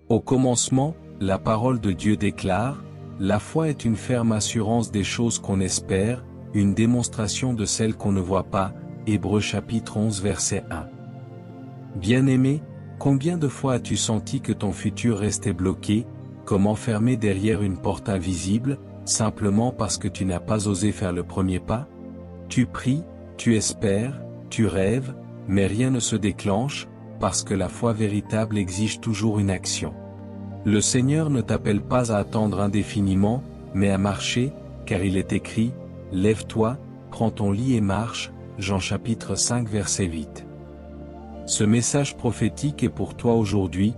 Au commencement, la parole de Dieu déclare, « La foi est une ferme assurance des choses qu'on espère, une démonstration de celles qu'on ne voit pas. » Hébreux chapitre 11 verset 1. Bien-aimé, combien de fois as-tu senti que ton futur restait bloqué, comme enfermé derrière une porte invisible, simplement parce que tu n'as pas osé faire le premier pas? Tu pries, tu espères, tu rêves, mais rien ne se déclenche, parce que la foi véritable exige toujours une action. Le Seigneur ne t'appelle pas à attendre indéfiniment, mais à marcher, car il est écrit, « Lève-toi, prends ton lit et marche » Jean chapitre 5 verset 8. Ce message prophétique est pour toi aujourd'hui,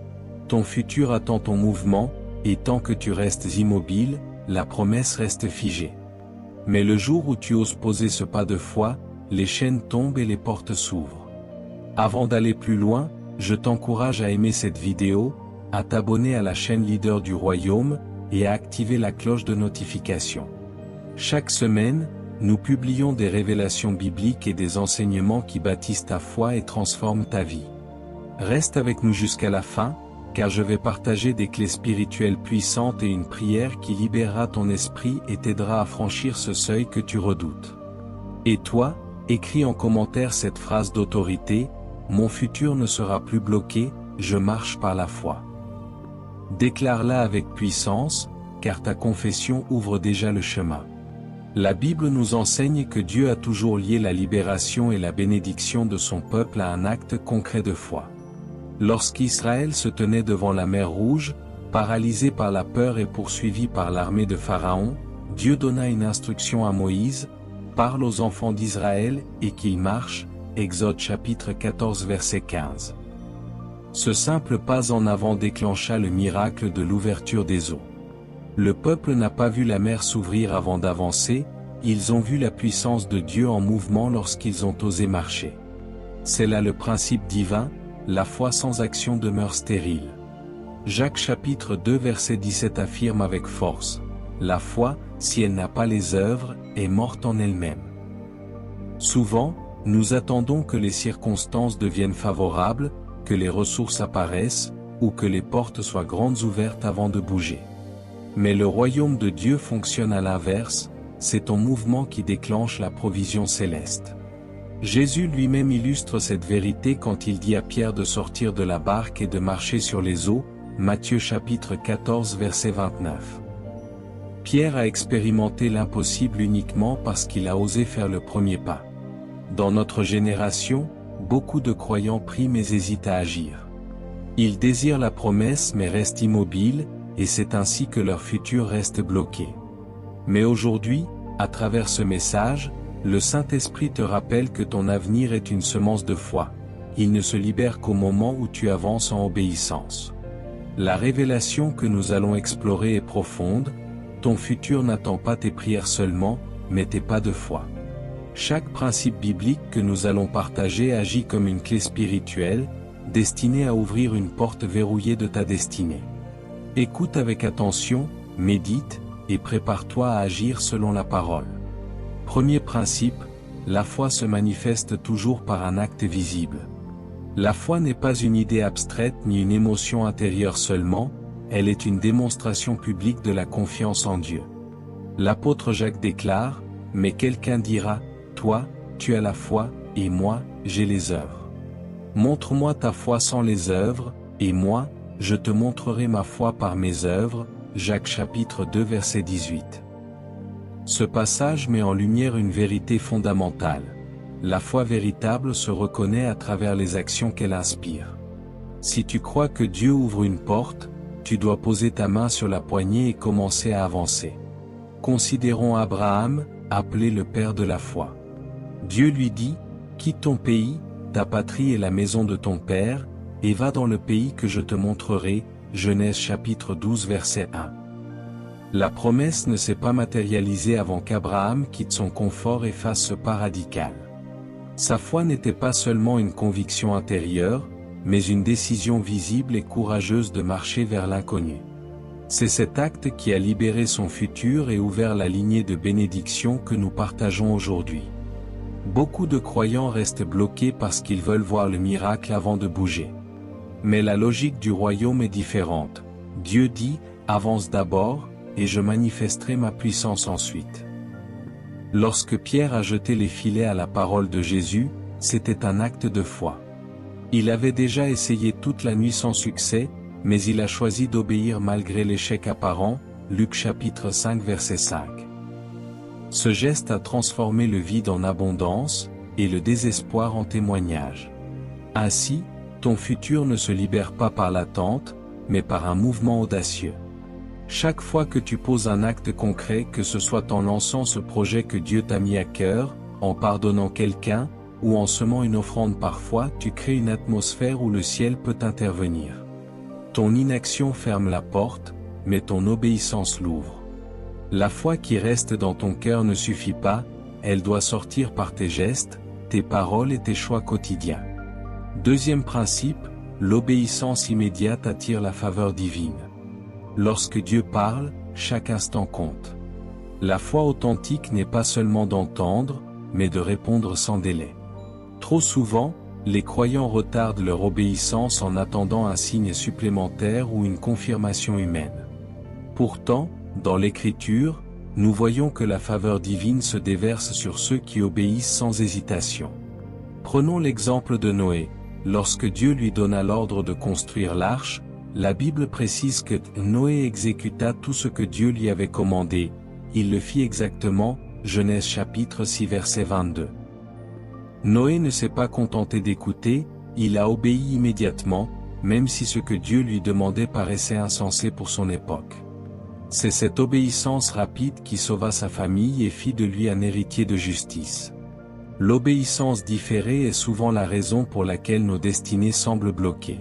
ton futur attend ton mouvement, et tant que tu restes immobile, la promesse reste figée. Mais le jour où tu oses poser ce pas de foi, les chaînes tombent et les portes s'ouvrent. Avant d'aller plus loin, je t'encourage à aimer cette vidéo, à t'abonner à la chaîne Leader du Royaume, et à activer la cloche de notification. Chaque semaine, nous publions des révélations bibliques et des enseignements qui bâtissent ta foi et transforment ta vie. Reste avec nous jusqu'à la fin, car je vais partager des clés spirituelles puissantes et une prière qui libérera ton esprit et t'aidera à franchir ce seuil que tu redoutes. Et toi, écris en commentaire cette phrase d'autorité, « Mon futur ne sera plus bloqué, je marche par la foi ». Déclare-la avec puissance, car ta confession ouvre déjà le chemin. La Bible nous enseigne que Dieu a toujours lié la libération et la bénédiction de son peuple à un acte concret de foi. Lorsqu'Israël se tenait devant la mer Rouge, paralysé par la peur et poursuivi par l'armée de Pharaon, Dieu donna une instruction à Moïse, « Parle aux enfants d'Israël et qu'ils marchent » Exode chapitre 14 verset 15. Ce simple pas en avant déclencha le miracle de l'ouverture des eaux. Le peuple n'a pas vu la mer s'ouvrir avant d'avancer, ils ont vu la puissance de Dieu en mouvement lorsqu'ils ont osé marcher. C'est là le principe divin, la foi sans action demeure stérile. Jacques chapitre 2 verset 17 affirme avec force, « La foi, si elle n'a pas les œuvres, est morte en elle-même. » Souvent, nous attendons que les circonstances deviennent favorables, que les ressources apparaissent, ou que les portes soient grandes ouvertes avant de bouger. Mais le royaume de Dieu fonctionne à l'inverse, c'est ton mouvement qui déclenche la provision céleste. Jésus lui-même illustre cette vérité quand il dit à Pierre de sortir de la barque et de marcher sur les eaux, Matthieu chapitre 14 verset 29. Pierre a expérimenté l'impossible uniquement parce qu'il a osé faire le premier pas. Dans notre génération, beaucoup de croyants prient mais hésitent à agir. Ils désirent la promesse mais restent immobiles, et c'est ainsi que leur futur reste bloqué. Mais aujourd'hui, à travers ce message, le Saint-Esprit te rappelle que ton avenir est une semence de foi. Il ne se libère qu'au moment où tu avances en obéissance. La révélation que nous allons explorer est profonde, ton futur n'attend pas tes prières seulement, mais tes pas de foi. Chaque principe biblique que nous allons partager agit comme une clé spirituelle, destinée à ouvrir une porte verrouillée de ta destinée. Écoute avec attention, médite, et prépare-toi à agir selon la parole. Premier principe, la foi se manifeste toujours par un acte visible. La foi n'est pas une idée abstraite ni une émotion intérieure seulement, elle est une démonstration publique de la confiance en Dieu. L'apôtre Jacques déclare, « Mais quelqu'un dira, toi, tu as la foi, et moi, j'ai les œuvres. Montre-moi ta foi sans les œuvres, et moi, je te montrerai ma foi par mes œuvres. » Jacques chapitre 2 verset 18. Ce passage met en lumière une vérité fondamentale. La foi véritable se reconnaît à travers les actions qu'elle inspire. Si tu crois que Dieu ouvre une porte, tu dois poser ta main sur la poignée et commencer à avancer. Considérons Abraham, appelé le père de la foi. Dieu lui dit, « Quitte ton pays, ta patrie et la maison de ton père, et va dans le pays que je te montrerai. » Genèse chapitre 12 verset 1. La promesse ne s'est pas matérialisée avant qu'Abraham quitte son confort et fasse ce pas radical. Sa foi n'était pas seulement une conviction intérieure, mais une décision visible et courageuse de marcher vers l'inconnu. C'est cet acte qui a libéré son futur et ouvert la lignée de bénédiction que nous partageons aujourd'hui. Beaucoup de croyants restent bloqués parce qu'ils veulent voir le miracle avant de bouger. Mais la logique du royaume est différente. Dieu dit, avance d'abord, et je manifesterai ma puissance ensuite. Lorsque Pierre a jeté les filets à la parole de Jésus, c'était un acte de foi. Il avait déjà essayé toute la nuit sans succès, mais il a choisi d'obéir malgré l'échec apparent, Luc chapitre 5 verset 5. Ce geste a transformé le vide en abondance, et le désespoir en témoignage. Ainsi, ton futur ne se libère pas par l'attente, mais par un mouvement audacieux. Chaque fois que tu poses un acte concret, que ce soit en lançant ce projet que Dieu t'a mis à cœur, en pardonnant quelqu'un, ou en semant une offrande parfois, tu crées une atmosphère où le ciel peut intervenir. Ton inaction ferme la porte, mais ton obéissance l'ouvre. La foi qui reste dans ton cœur ne suffit pas, elle doit sortir par tes gestes, tes paroles et tes choix quotidiens. Deuxième principe, l'obéissance immédiate attire la faveur divine. Lorsque Dieu parle, chaque instant compte. La foi authentique n'est pas seulement d'entendre, mais de répondre sans délai. Trop souvent, les croyants retardent leur obéissance en attendant un signe supplémentaire ou une confirmation humaine. Pourtant, dans l'Écriture, nous voyons que la faveur divine se déverse sur ceux qui obéissent sans hésitation. Prenons l'exemple de Noé. Lorsque Dieu lui donna l'ordre de construire l'arche, la Bible précise que Noé exécuta tout ce que Dieu lui avait commandé. Il le fit exactement, Genèse chapitre 6 verset 22. Noé ne s'est pas contenté d'écouter, il a obéi immédiatement, même si ce que Dieu lui demandait paraissait insensé pour son époque. C'est cette obéissance rapide qui sauva sa famille et fit de lui un héritier de justice. L'obéissance différée est souvent la raison pour laquelle nos destinées semblent bloquées.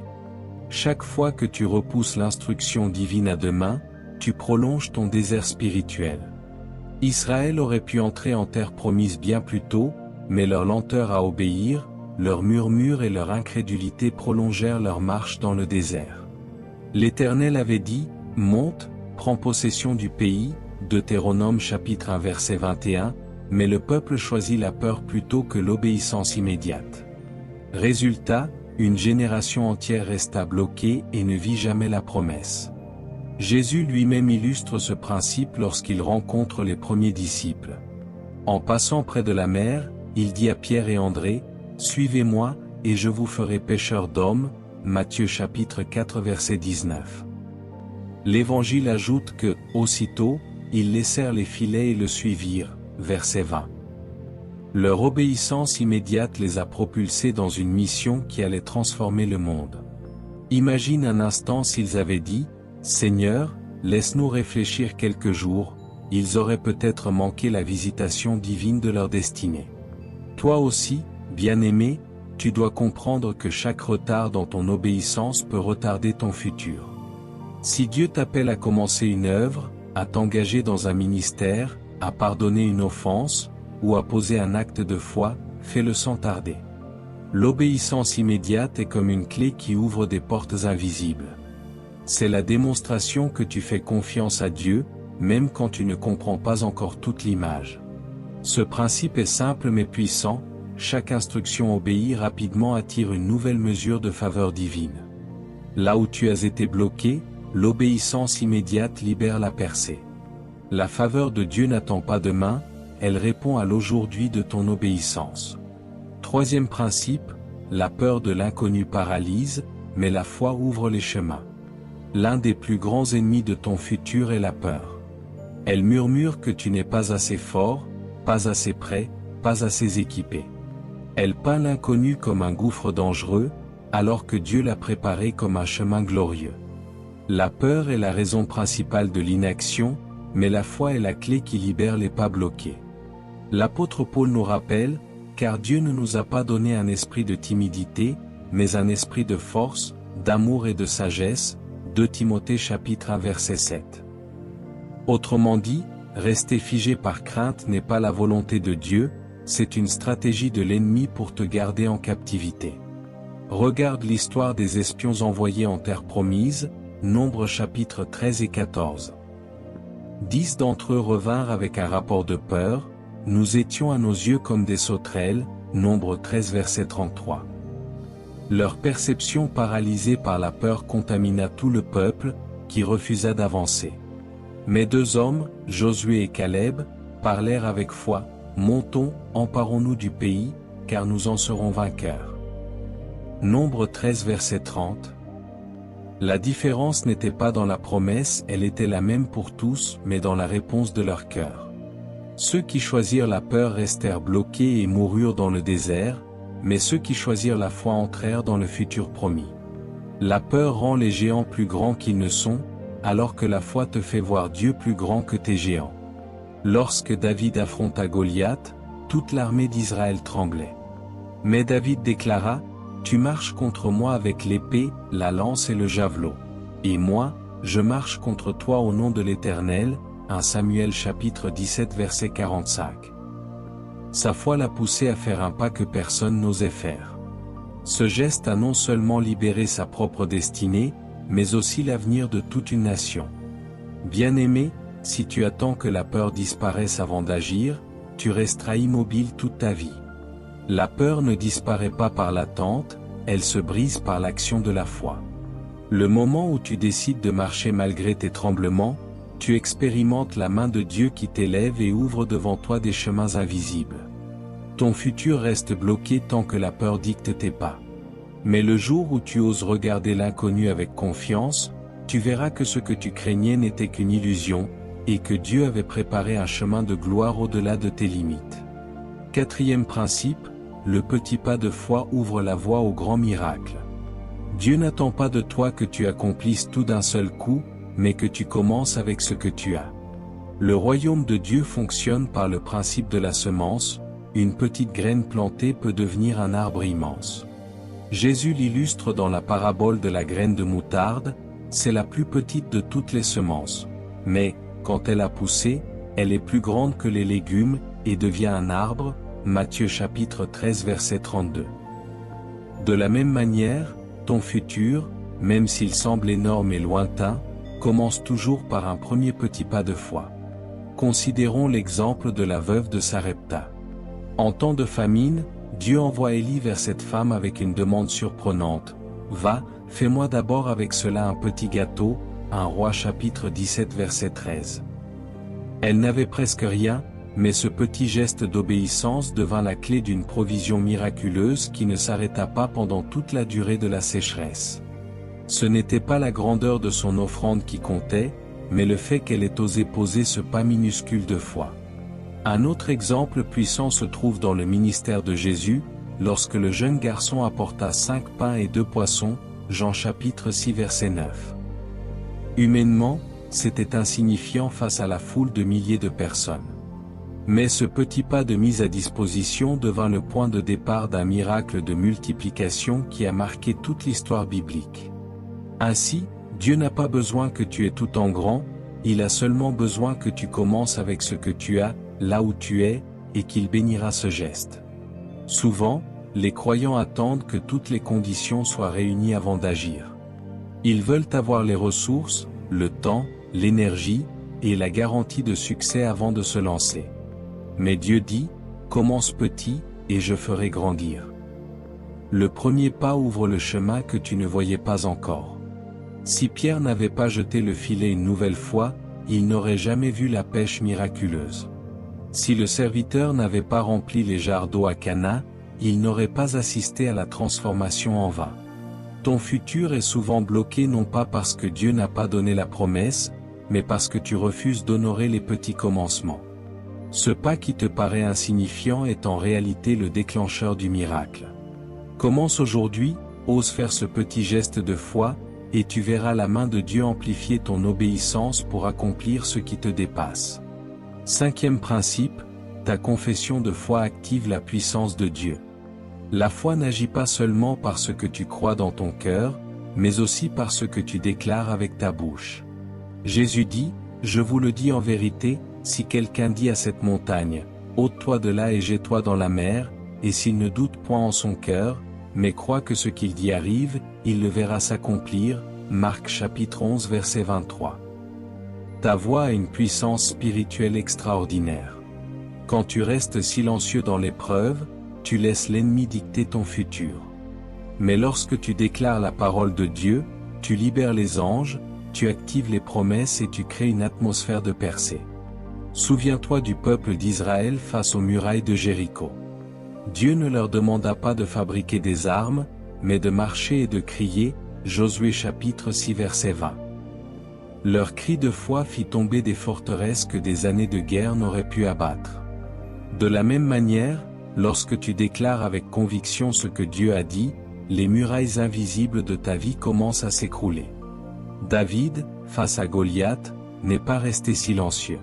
Chaque fois que tu repousses l'instruction divine à demain, tu prolonges ton désert spirituel. Israël aurait pu entrer en terre promise bien plus tôt, mais leur lenteur à obéir, leur murmure et leur incrédulité prolongèrent leur marche dans le désert. L'Éternel avait dit, « Monte, prends possession du pays » Deutéronome chapitre 1 verset 21, mais le peuple choisit la peur plutôt que l'obéissance immédiate. Résultat, une génération entière resta bloquée et ne vit jamais la promesse. Jésus lui-même illustre ce principe lorsqu'il rencontre les premiers disciples. En passant près de la mer, il dit à Pierre et André, « Suivez-moi, et je vous ferai pêcheurs d'hommes » Matthieu chapitre 4 verset 19. L'Évangile ajoute que, aussitôt, ils laissèrent les filets et le suivirent, verset 20. Leur obéissance immédiate les a propulsés dans une mission qui allait transformer le monde. Imagine un instant s'ils avaient dit, « Seigneur, laisse-nous réfléchir quelques jours », ils auraient peut-être manqué la visitation divine de leur destinée. Toi aussi, bien-aimé, tu dois comprendre que chaque retard dans ton obéissance peut retarder ton futur. Si Dieu t'appelle à commencer une œuvre, à t'engager dans un ministère, à pardonner une offense, ou à poser un acte de foi, fais-le sans tarder. L'obéissance immédiate est comme une clé qui ouvre des portes invisibles. C'est la démonstration que tu fais confiance à Dieu, même quand tu ne comprends pas encore toute l'image. Ce principe est simple mais puissant, chaque instruction obéie rapidement attire une nouvelle mesure de faveur divine. Là où tu as été bloqué, l'obéissance immédiate libère la percée. La faveur de Dieu n'attend pas demain, elle répond à l'aujourd'hui de ton obéissance. Troisième principe, la peur de l'inconnu paralyse, mais la foi ouvre les chemins. L'un des plus grands ennemis de ton futur est la peur. Elle murmure que tu n'es pas assez fort, pas assez prêt, pas assez équipé. Elle peint l'inconnu comme un gouffre dangereux, alors que Dieu l'a préparé comme un chemin glorieux. La peur est la raison principale de l'inaction, mais la foi est la clé qui libère les pas bloqués. L'apôtre Paul nous rappelle, car Dieu ne nous a pas donné un esprit de timidité, mais un esprit de force, d'amour et de sagesse, 2 Timothée chapitre 1 verset 7. Autrement dit, rester figé par crainte n'est pas la volonté de Dieu, c'est une stratégie de l'ennemi pour te garder en captivité. Regarde l'histoire des espions envoyés en terre promise, Nombre chapitres 13 et 14. 10 d'entre eux revinrent avec un rapport de peur, nous étions à nos yeux comme des sauterelles, Nombre 13 verset 33. Leur perception paralysée par la peur contamina tout le peuple, qui refusa d'avancer. Mais 2 hommes, Josué et Caleb, parlèrent avec foi, « Montons, emparons-nous du pays, car nous en serons vainqueurs. » Nombre 13 verset 30. La différence n'était pas dans la promesse, elle était la même pour tous, mais dans la réponse de leur cœur. Ceux qui choisirent la peur restèrent bloqués et moururent dans le désert, mais ceux qui choisirent la foi entrèrent dans le futur promis. La peur rend les géants plus grands qu'ils ne sont, alors que la foi te fait voir Dieu plus grand que tes géants. Lorsque David affronta Goliath, toute l'armée d'Israël tremblait. Mais David déclara, « Tu marches contre moi avec l'épée, la lance et le javelot. Et moi, je marche contre toi au nom de l'Éternel. » 1 Samuel chapitre 17 verset 45. Sa foi l'a poussé à faire un pas que personne n'osait faire. Ce geste a non seulement libéré sa propre destinée, mais aussi l'avenir de toute une nation. Bien-aimé, si tu attends que la peur disparaisse avant d'agir, tu resteras immobile toute ta vie. La peur ne disparaît pas par l'attente, elle se brise par l'action de la foi. Le moment où tu décides de marcher malgré tes tremblements, tu expérimentes la main de Dieu qui t'élève et ouvre devant toi des chemins invisibles. Ton futur reste bloqué tant que la peur dicte tes pas. Mais le jour où tu oses regarder l'inconnu avec confiance, tu verras que ce que tu craignais n'était qu'une illusion, et que Dieu avait préparé un chemin de gloire au-delà de tes limites. 4e principe, le petit pas de foi ouvre la voie au grand miracle. Dieu n'attend pas de toi que tu accomplisses tout d'un seul coup, mais que tu commences avec ce que tu as. Le royaume de Dieu fonctionne par le principe de la semence, une petite graine plantée peut devenir un arbre immense. Jésus l'illustre dans la parabole de la graine de moutarde, c'est la plus petite de toutes les semences. Mais, quand elle a poussé, elle est plus grande que les légumes, et devient un arbre, Matthieu chapitre 13 verset 32. De la même manière, ton futur, même s'il semble énorme et lointain, commence toujours par un premier petit pas de foi. Considérons l'exemple de la veuve de Sarepta. En temps de famine, Dieu envoie Élie vers cette femme avec une demande surprenante. « Va, fais-moi d'abord avec cela un petit gâteau », 1 Roi chapitre 17 verset 13. Elle n'avait presque rien, mais ce petit geste d'obéissance devint la clé d'une provision miraculeuse qui ne s'arrêta pas pendant toute la durée de la sécheresse. Ce n'était pas la grandeur de son offrande qui comptait, mais le fait qu'elle ait osé poser ce pas minuscule de foi. Un autre exemple puissant se trouve dans le ministère de Jésus, lorsque le jeune garçon apporta 5 pains et 2 poissons, Jean chapitre 6 verset 9. Humainement, c'était insignifiant face à la foule de milliers de personnes. Mais ce petit pas de mise à disposition devint le point de départ d'un miracle de multiplication qui a marqué toute l'histoire biblique. Ainsi, Dieu n'a pas besoin que tu aies tout en grand, il a seulement besoin que tu commences avec ce que tu as, là où tu es, et qu'il bénira ce geste. Souvent, les croyants attendent que toutes les conditions soient réunies avant d'agir. Ils veulent avoir les ressources, le temps, l'énergie, et la garantie de succès avant de se lancer. Mais Dieu dit, « Commence petit, et je ferai grandir. » Le premier pas ouvre le chemin que tu ne voyais pas encore. Si Pierre n'avait pas jeté le filet une nouvelle fois, il n'aurait jamais vu la pêche miraculeuse. Si le serviteur n'avait pas rempli les jarres d'eau à Cana, il n'aurait pas assisté à la transformation en vin. Ton futur est souvent bloqué non pas parce que Dieu n'a pas donné la promesse, mais parce que tu refuses d'honorer les petits commencements. Ce pas qui te paraît insignifiant est en réalité le déclencheur du miracle. Commence aujourd'hui, ose faire ce petit geste de foi, et tu verras la main de Dieu amplifier ton obéissance pour accomplir ce qui te dépasse. 5e principe, ta confession de foi active la puissance de Dieu. La foi n'agit pas seulement par ce que tu crois dans ton cœur, mais aussi par ce que tu déclares avec ta bouche. Jésus dit, « Je vous le dis en vérité, si quelqu'un dit à cette montagne, ôte-toi de là et jette-toi dans la mer, et s'il ne doute point en son cœur, mais croit que ce qu'il dit arrive, il le verra s'accomplir. » Marc chapitre 11 verset 23. Ta voix a une puissance spirituelle extraordinaire. Quand tu restes silencieux dans l'épreuve, tu laisses l'ennemi dicter ton futur. Mais lorsque tu déclares la parole de Dieu, tu libères les anges, tu actives les promesses et tu crées une atmosphère de percée. Souviens-toi du peuple d'Israël face aux murailles de Jéricho. Dieu ne leur demanda pas de fabriquer des armes, mais de marcher et de crier, Josué chapitre 6 verset 20. Leur cri de foi fit tomber des forteresses que des années de guerre n'auraient pu abattre. De la même manière, lorsque tu déclares avec conviction ce que Dieu a dit, les murailles invisibles de ta vie commencent à s'écrouler. David, face à Goliath, n'est pas resté silencieux.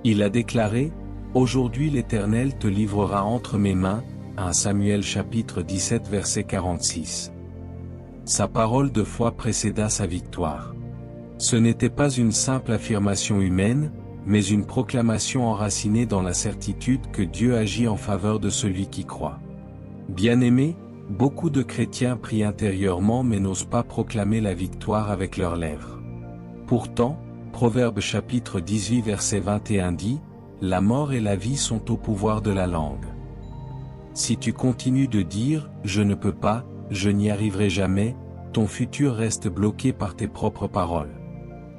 Il a déclaré, « Aujourd'hui l'Éternel te livrera entre mes mains » 1 Samuel chapitre 17 verset 46. Sa parole de foi précéda sa victoire. Ce n'était pas une simple affirmation humaine, mais une proclamation enracinée dans la certitude que Dieu agit en faveur de celui qui croit. Bien-aimés, beaucoup de chrétiens prient intérieurement mais n'osent pas proclamer la victoire avec leurs lèvres. Pourtant, Proverbe chapitre 18 verset 21 dit, « La mort et la vie sont au pouvoir de la langue. » Si tu continues de dire « Je ne peux pas, je n'y arriverai jamais », ton futur reste bloqué par tes propres paroles.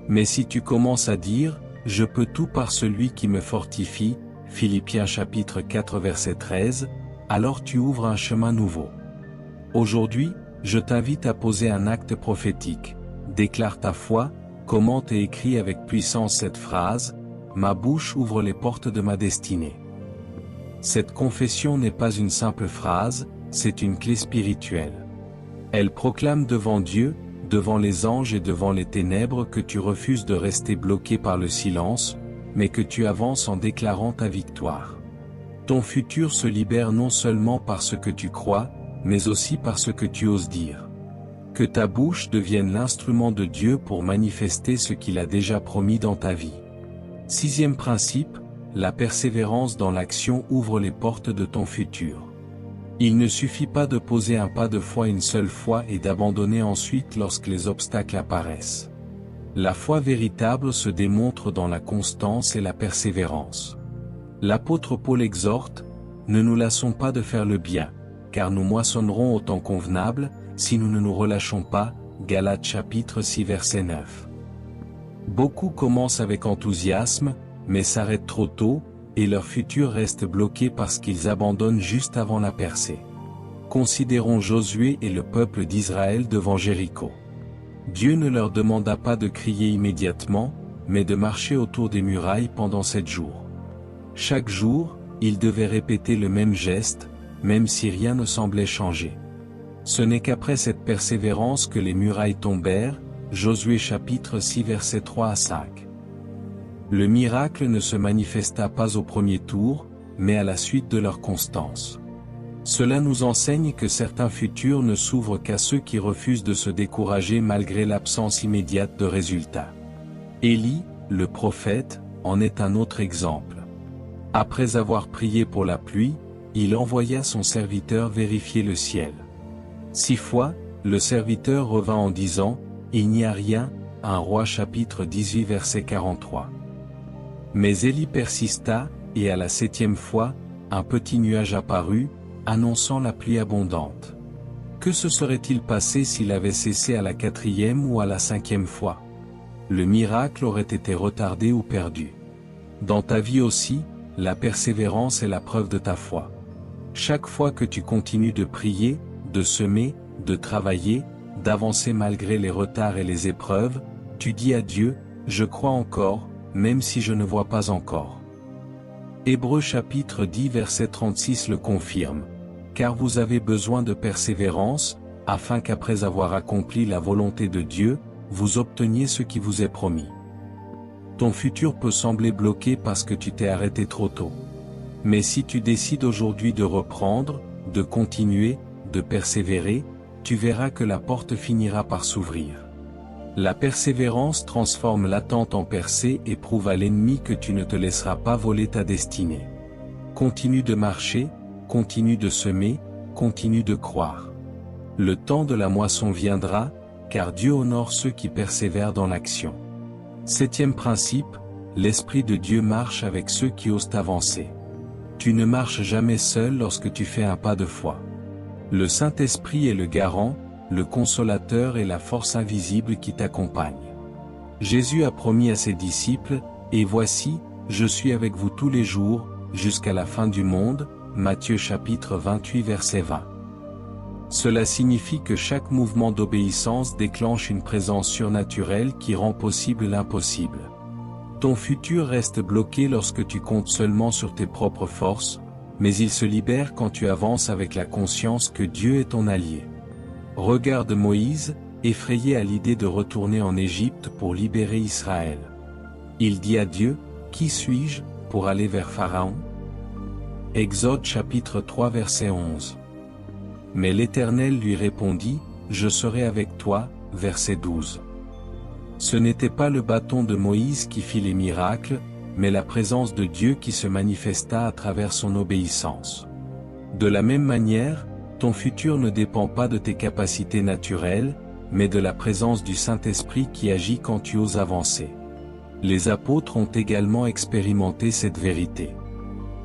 Mais si tu commences à dire « Je peux tout par celui qui me fortifie » Philippiens chapitre 4 verset 13, alors tu ouvres un chemin nouveau. Aujourd'hui, je t'invite à poser un acte prophétique. Déclare ta foi, commente et écris avec puissance cette phrase, « Ma bouche ouvre les portes de ma destinée ». Cette confession n'est pas une simple phrase, c'est une clé spirituelle. Elle proclame devant Dieu, devant les anges et devant les ténèbres que tu refuses de rester bloqué par le silence, mais que tu avances en déclarant ta victoire. Ton futur se libère non seulement par ce que tu crois, mais aussi par ce que tu oses dire. Que ta bouche devienne l'instrument de Dieu pour manifester ce qu'il a déjà promis dans ta vie. Sixième principe, la persévérance dans l'action ouvre les portes de ton futur. Il ne suffit pas de poser un pas de foi une seule fois et d'abandonner ensuite lorsque les obstacles apparaissent. La foi véritable se démontre dans la constance et la persévérance. L'apôtre Paul exhorte, « Ne nous lassons pas de faire le bien, car nous moissonnerons au temps convenable, si nous ne nous relâchons pas. » Galates chapitre 6 verset 9. Beaucoup commencent avec enthousiasme, mais s'arrêtent trop tôt, et leur futur reste bloqué parce qu'ils abandonnent juste avant la percée. Considérons Josué et le peuple d'Israël devant Jéricho. Dieu ne leur demanda pas de crier immédiatement, mais de marcher autour des murailles pendant 7 jours. Chaque jour, ils devaient répéter le même geste, même si rien ne semblait changer. Ce n'est qu'après cette persévérance que les murailles tombèrent, Josué chapitre 6 versets 3 à 5. Le miracle ne se manifesta pas au premier tour, mais à la suite de leur constance. Cela nous enseigne que certains futurs ne s'ouvrent qu'à ceux qui refusent de se décourager malgré l'absence immédiate de résultats. Élie, le prophète, en est un autre exemple. Après avoir prié pour la pluie, il envoya son serviteur vérifier le ciel. 6 fois, le serviteur revint en disant, « Il n'y a rien » 1 Roi chapitre 18 verset 43. Mais Élie persista, et à la 7e fois, un petit nuage apparut, annonçant la pluie abondante. Que se serait-il passé s'il avait cessé à la 4e ou à la 5e fois? Le miracle aurait été retardé ou perdu. Dans ta vie aussi, la persévérance est la preuve de ta foi. Chaque fois que tu continues de prier, de semer, de travailler, d'avancer malgré les retards et les épreuves, tu dis à Dieu, « Je crois encore, même si je ne vois pas encore. » Hébreux chapitre 10 verset 36 le confirme. Car vous avez besoin de persévérance, afin qu'après avoir accompli la volonté de Dieu, vous obteniez ce qui vous est promis. Ton futur peut sembler bloqué parce que tu t'es arrêté trop tôt. Mais si tu décides aujourd'hui de reprendre, de continuer, de persévérer, tu verras que la porte finira par s'ouvrir. La persévérance transforme l'attente en percée et prouve à l'ennemi que tu ne te laisseras pas voler ta destinée. Continue de marcher, continue de semer, continue de croire. Le temps de la moisson viendra, car Dieu honore ceux qui persévèrent dans l'action. 7e principe, l'Esprit de Dieu marche avec ceux qui osent avancer. Tu ne marches jamais seul lorsque tu fais un pas de foi. Le Saint-Esprit est le garant, le consolateur et la force invisible qui t'accompagne. Jésus a promis à ses disciples, « Et voici, je suis avec vous tous les jours, jusqu'à la fin du monde » Matthieu chapitre 28 verset 20. Cela signifie que chaque mouvement d'obéissance déclenche une présence surnaturelle qui rend possible l'impossible. Ton futur reste bloqué lorsque tu comptes seulement sur tes propres forces, mais il se libère quand tu avances avec la conscience que Dieu est ton allié. Regarde Moïse, effrayé à l'idée de retourner en Égypte pour libérer Israël. Il dit à Dieu, « Qui suis-je, pour aller vers Pharaon ?» Exode chapitre 3 verset 11. Mais l'Éternel lui répondit, « Je serai avec toi » verset 12. Ce n'était pas le bâton de Moïse qui fit les miracles, mais la présence de Dieu qui se manifesta à travers son obéissance. De la même manière, ton futur ne dépend pas de tes capacités naturelles, mais de la présence du Saint-Esprit qui agit quand tu oses avancer. Les apôtres ont également expérimenté cette vérité.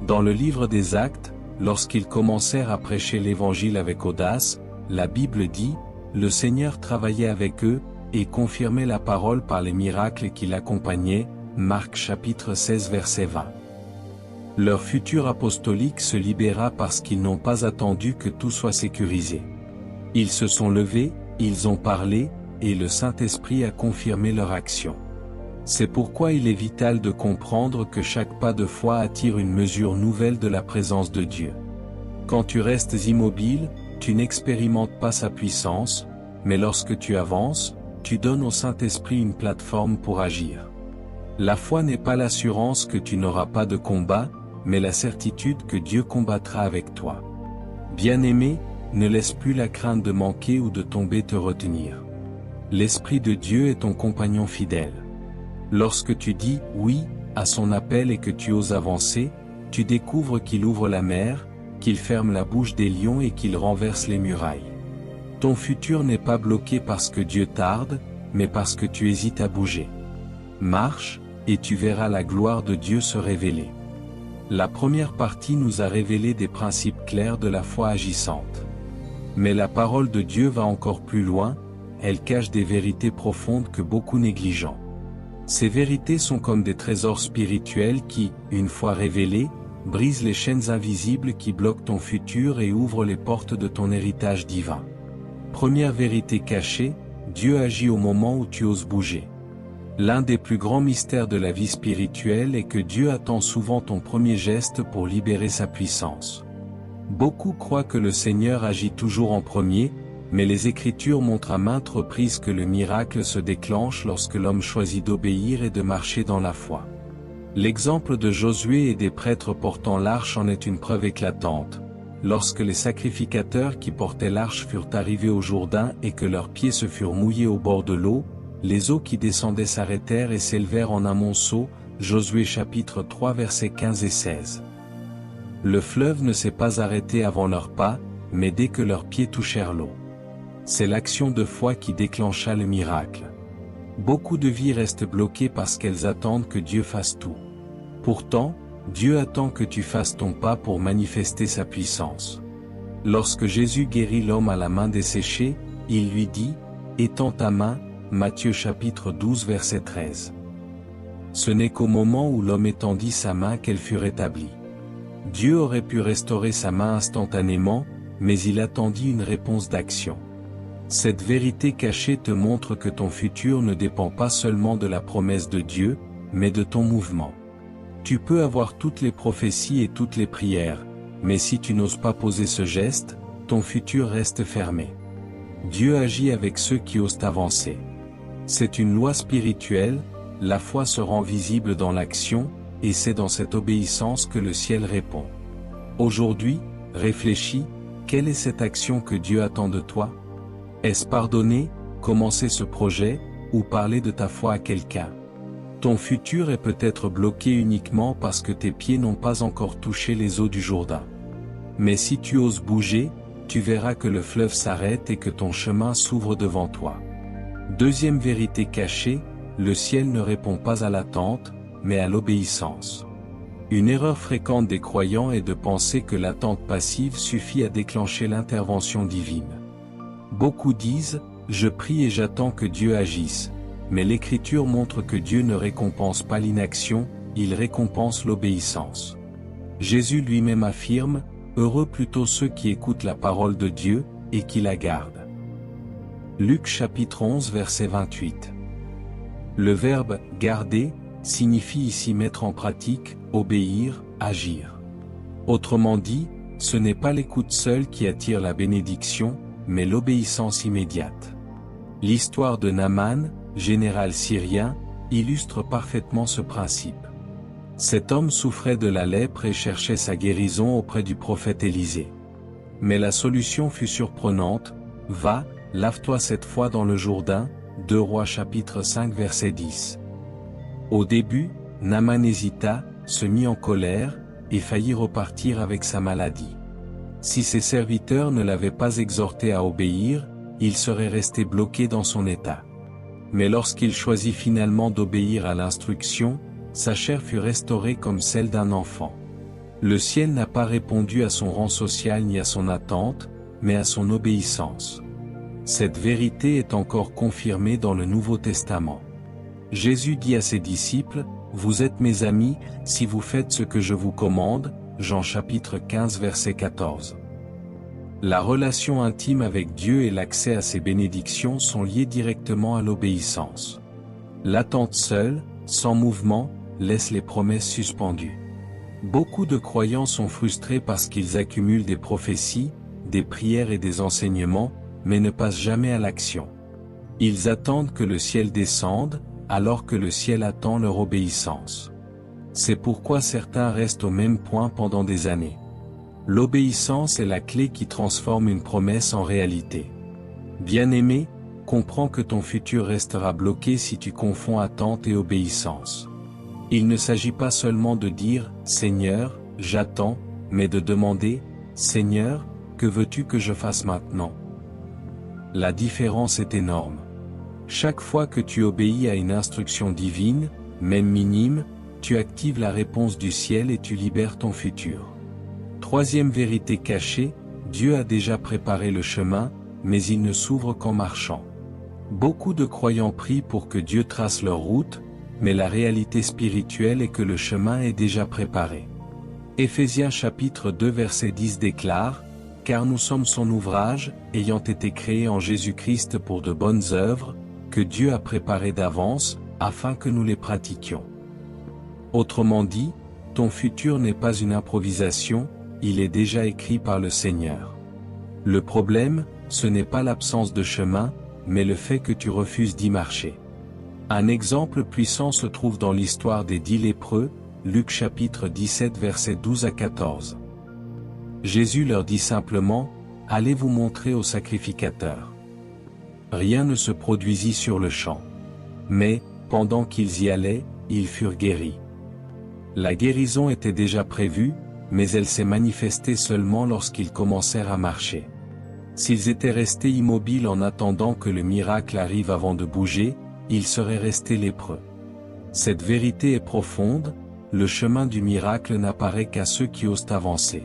Dans le livre des Actes, lorsqu'ils commencèrent à prêcher l'Évangile avec audace, la Bible dit, « Le Seigneur travaillait avec eux, et confirmait la parole par les miracles qui l'accompagnaient » Marc chapitre 16 verset 20. Leur futur apostolique se libéra parce qu'ils n'ont pas attendu que tout soit sécurisé. Ils se sont levés, ils ont parlé, et le Saint-Esprit a confirmé leur action. C'est pourquoi il est vital de comprendre que chaque pas de foi attire une mesure nouvelle de la présence de Dieu. Quand tu restes immobile, tu n'expérimentes pas sa puissance, mais lorsque tu avances, tu donnes au Saint-Esprit une plateforme pour agir. La foi n'est pas l'assurance que tu n'auras pas de combat, mais la certitude que Dieu combattra avec toi. Bien-aimé, ne laisse plus la crainte de manquer ou de tomber te retenir. L'Esprit de Dieu est ton compagnon fidèle. Lorsque tu dis « oui » à son appel et que tu oses avancer, tu découvres qu'il ouvre la mer, qu'il ferme la bouche des lions et qu'il renverse les murailles. Ton futur n'est pas bloqué parce que Dieu tarde, mais parce que tu hésites à bouger. Marche, et tu verras la gloire de Dieu se révéler. La première partie nous a révélé des principes clairs de la foi agissante. Mais la parole de Dieu va encore plus loin, elle cache des vérités profondes que beaucoup négligent. Ces vérités sont comme des trésors spirituels qui, une fois révélés, brisent les chaînes invisibles qui bloquent ton futur et ouvrent les portes de ton héritage divin. Première vérité cachée, Dieu agit au moment où tu oses bouger. L'un des plus grands mystères de la vie spirituelle est que Dieu attend souvent ton premier geste pour libérer sa puissance. Beaucoup croient que le Seigneur agit toujours en premier, mais les Écritures montrent à maintes reprises que le miracle se déclenche lorsque l'homme choisit d'obéir et de marcher dans la foi. L'exemple de Josué et des prêtres portant l'arche en est une preuve éclatante. Lorsque les sacrificateurs qui portaient l'arche furent arrivés au Jourdain et que leurs pieds se furent mouillés au bord de l'eau, les eaux qui descendaient s'arrêtèrent et s'élevèrent en un monceau, Josué chapitre 3 versets 15 et 16. Le fleuve ne s'est pas arrêté avant leurs pas, mais dès que leurs pieds touchèrent l'eau. C'est l'action de foi qui déclencha le miracle. Beaucoup de vies restent bloquées parce qu'elles attendent que Dieu fasse tout. Pourtant, Dieu attend que tu fasses ton pas pour manifester sa puissance. Lorsque Jésus guérit l'homme à la main desséchée, il lui dit, « Étends ta main » Matthieu chapitre 12 verset 13. Ce n'est qu'au moment où l'homme étendit sa main qu'elle fut rétablie. Dieu aurait pu restaurer sa main instantanément, mais il attendit une réponse d'action. Cette vérité cachée te montre que ton futur ne dépend pas seulement de la promesse de Dieu, mais de ton mouvement. Tu peux avoir toutes les prophéties et toutes les prières, mais si tu n'oses pas poser ce geste, ton futur reste fermé. Dieu agit avec ceux qui osent avancer. C'est une loi spirituelle, la foi se rend visible dans l'action, et c'est dans cette obéissance que le ciel répond. Aujourd'hui, réfléchis, quelle est cette action que Dieu attend de toi? Est-ce pardonner, commencer ce projet, ou parler de ta foi à quelqu'un? Ton futur est peut-être bloqué uniquement parce que tes pieds n'ont pas encore touché les eaux du Jourdain. Mais si tu oses bouger, tu verras que le fleuve s'arrête et que ton chemin s'ouvre devant toi. Deuxième vérité cachée, le ciel ne répond pas à l'attente, mais à l'obéissance. Une erreur fréquente des croyants est de penser que l'attente passive suffit à déclencher l'intervention divine. Beaucoup disent « Je prie et j'attends que Dieu agisse », mais l'Écriture montre que Dieu ne récompense pas l'inaction, il récompense l'obéissance. Jésus lui-même affirme « Heureux plutôt ceux qui écoutent la parole de Dieu, et qui la gardent ». Luc chapitre 11 verset 28. Le verbe « garder » signifie ici mettre en pratique, obéir, agir. Autrement dit, ce n'est pas l'écoute seule qui attire la bénédiction, mais l'obéissance immédiate. L'histoire de Naaman, général syrien, illustre parfaitement ce principe. Cet homme souffrait de la lèpre et cherchait sa guérison auprès du prophète Élisée. Mais la solution fut surprenante, « Va, lave-toi 7 fois dans le Jourdain », 2 Rois chapitre 5 verset 10. Au début, Naaman hésita, se mit en colère, et faillit repartir avec sa maladie. Si ses serviteurs ne l'avaient pas exhorté à obéir, il serait resté bloqué dans son état. Mais lorsqu'il choisit finalement d'obéir à l'instruction, sa chair fut restaurée comme celle d'un enfant. Le ciel n'a pas répondu à son rang social ni à son attente, mais à son obéissance. Cette vérité est encore confirmée dans le Nouveau Testament. Jésus dit à ses disciples, « Vous êtes mes amis, si vous faites ce que je vous commande » Jean chapitre 15 verset 14. La relation intime avec Dieu et l'accès à ses bénédictions sont liés directement à l'obéissance. L'attente seule, sans mouvement, laisse les promesses suspendues. Beaucoup de croyants sont frustrés parce qu'ils accumulent des prophéties, des prières et des enseignements, mais ne passent jamais à l'action. Ils attendent que le ciel descende, alors que le ciel attend leur obéissance. C'est pourquoi certains restent au même point pendant des années. L'obéissance est la clé qui transforme une promesse en réalité. Bien-aimé, comprends que ton futur restera bloqué si tu confonds attente et obéissance. Il ne s'agit pas seulement de dire « Seigneur, j'attends », mais de demander « Seigneur, que veux-tu que je fasse maintenant ?» La différence est énorme. Chaque fois que tu obéis à une instruction divine, même minime, tu actives la réponse du ciel et tu libères ton futur. Troisième vérité cachée, Dieu a déjà préparé le chemin, mais il ne s'ouvre qu'en marchant. Beaucoup de croyants prient pour que Dieu trace leur route, mais la réalité spirituelle est que le chemin est déjà préparé. Éphésiens chapitre 2 verset 10 déclare, « Car nous sommes son ouvrage, ayant été créés en Jésus-Christ pour de bonnes œuvres, que Dieu a préparées d'avance, afin que nous les pratiquions. » Autrement dit, ton futur n'est pas une improvisation, il est déjà écrit par le Seigneur. Le problème, ce n'est pas l'absence de chemin, mais le fait que tu refuses d'y marcher. Un exemple puissant se trouve dans l'histoire des 10 lépreux, Luc chapitre 17 versets 12 à 14. Jésus leur dit simplement, « Allez vous montrer au sacrificateur. » Rien ne se produisit sur le champ. Mais, pendant qu'ils y allaient, ils furent guéris. La guérison était déjà prévue, mais elle s'est manifestée seulement lorsqu'ils commencèrent à marcher. S'ils étaient restés immobiles en attendant que le miracle arrive avant de bouger, ils seraient restés lépreux. Cette vérité est profonde, le chemin du miracle n'apparaît qu'à ceux qui osent avancer.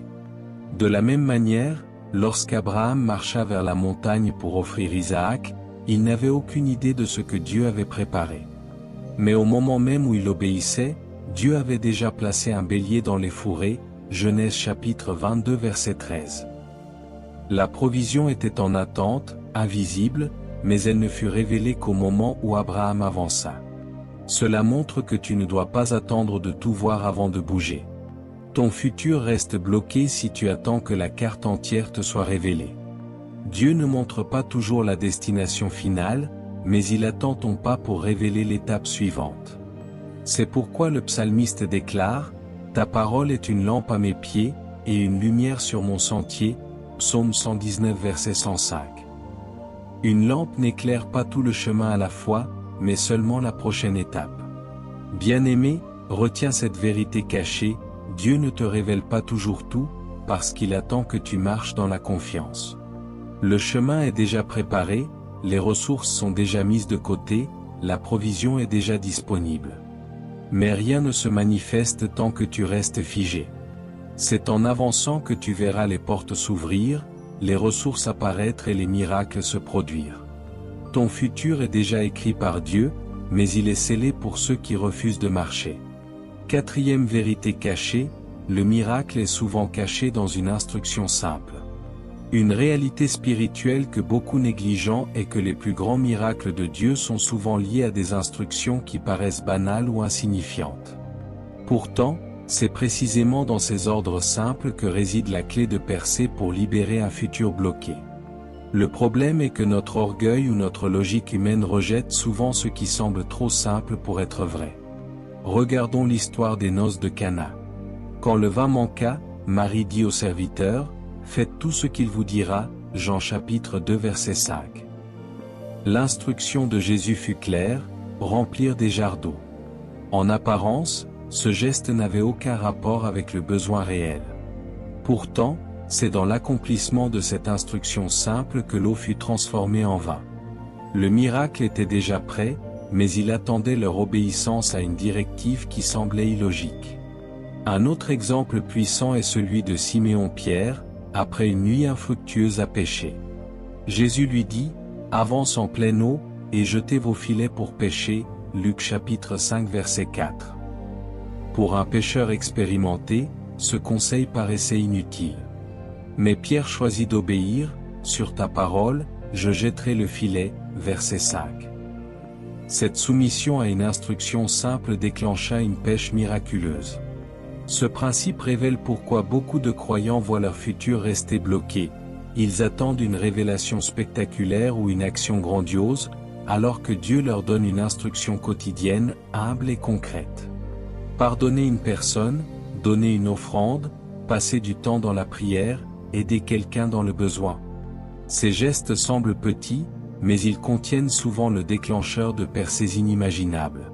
De la même manière, lorsqu'Abraham marcha vers la montagne pour offrir Isaac, il n'avait aucune idée de ce que Dieu avait préparé. Mais au moment même où il obéissait, Dieu avait déjà placé un bélier dans les fourrés, Genèse chapitre 22 verset 13. La provision était en attente, invisible, mais elle ne fut révélée qu'au moment où Abraham avança. Cela montre que tu ne dois pas attendre de tout voir avant de bouger. Ton futur reste bloqué si tu attends que la carte entière te soit révélée. Dieu ne montre pas toujours la destination finale, mais il attend ton pas pour révéler l'étape suivante. C'est pourquoi le psalmiste déclare, « Ta parole est une lampe à mes pieds, et une lumière sur mon sentier » Psaume 119 verset 105. Une lampe n'éclaire pas tout le chemin à la fois, mais seulement la prochaine étape. Bien-aimé, retiens cette vérité cachée, Dieu ne te révèle pas toujours tout, parce qu'il attend que tu marches dans la confiance. Le chemin est déjà préparé, les ressources sont déjà mises de côté, la provision est déjà disponible. Mais rien ne se manifeste tant que tu restes figé. C'est en avançant que tu verras les portes s'ouvrir, les ressources apparaître et les miracles se produire. Ton futur est déjà écrit par Dieu, mais il est scellé pour ceux qui refusent de marcher. Quatrième vérité cachée, le miracle est souvent caché dans une instruction simple. Une réalité spirituelle que beaucoup négligent est que les plus grands miracles de Dieu sont souvent liés à des instructions qui paraissent banales ou insignifiantes. Pourtant, c'est précisément dans ces ordres simples que réside la clé de percée pour libérer un futur bloqué. Le problème est que notre orgueil ou notre logique humaine rejette souvent ce qui semble trop simple pour être vrai. Regardons l'histoire des noces de Cana. Quand le vin manqua, Marie dit aux serviteurs, « Faites tout ce qu'il vous dira », Jean chapitre 2 verset 5. L'instruction de Jésus fut claire, remplir des jarres d'eau. En apparence, ce geste n'avait aucun rapport avec le besoin réel. Pourtant, c'est dans l'accomplissement de cette instruction simple que l'eau fut transformée en vin. Le miracle était déjà prêt, mais il attendait leur obéissance à une directive qui semblait illogique. Un autre exemple puissant est celui de Siméon-Pierre, après une nuit infructueuse à pêcher. Jésus lui dit, « Avance en pleine eau, et jetez vos filets pour pêcher » Luc chapitre 5 verset 4. Pour un pêcheur expérimenté, ce conseil paraissait inutile. Mais Pierre choisit d'obéir, « Sur ta parole, je jetterai le filet » verset 5. Cette soumission à une instruction simple déclencha une pêche miraculeuse. Ce principe révèle pourquoi beaucoup de croyants voient leur futur rester bloqué. Ils attendent une révélation spectaculaire ou une action grandiose, alors que Dieu leur donne une instruction quotidienne, humble et concrète. Pardonner une personne, donner une offrande, passer du temps dans la prière, aider quelqu'un dans le besoin. Ces gestes semblent petits, mais ils contiennent souvent le déclencheur de percées inimaginables.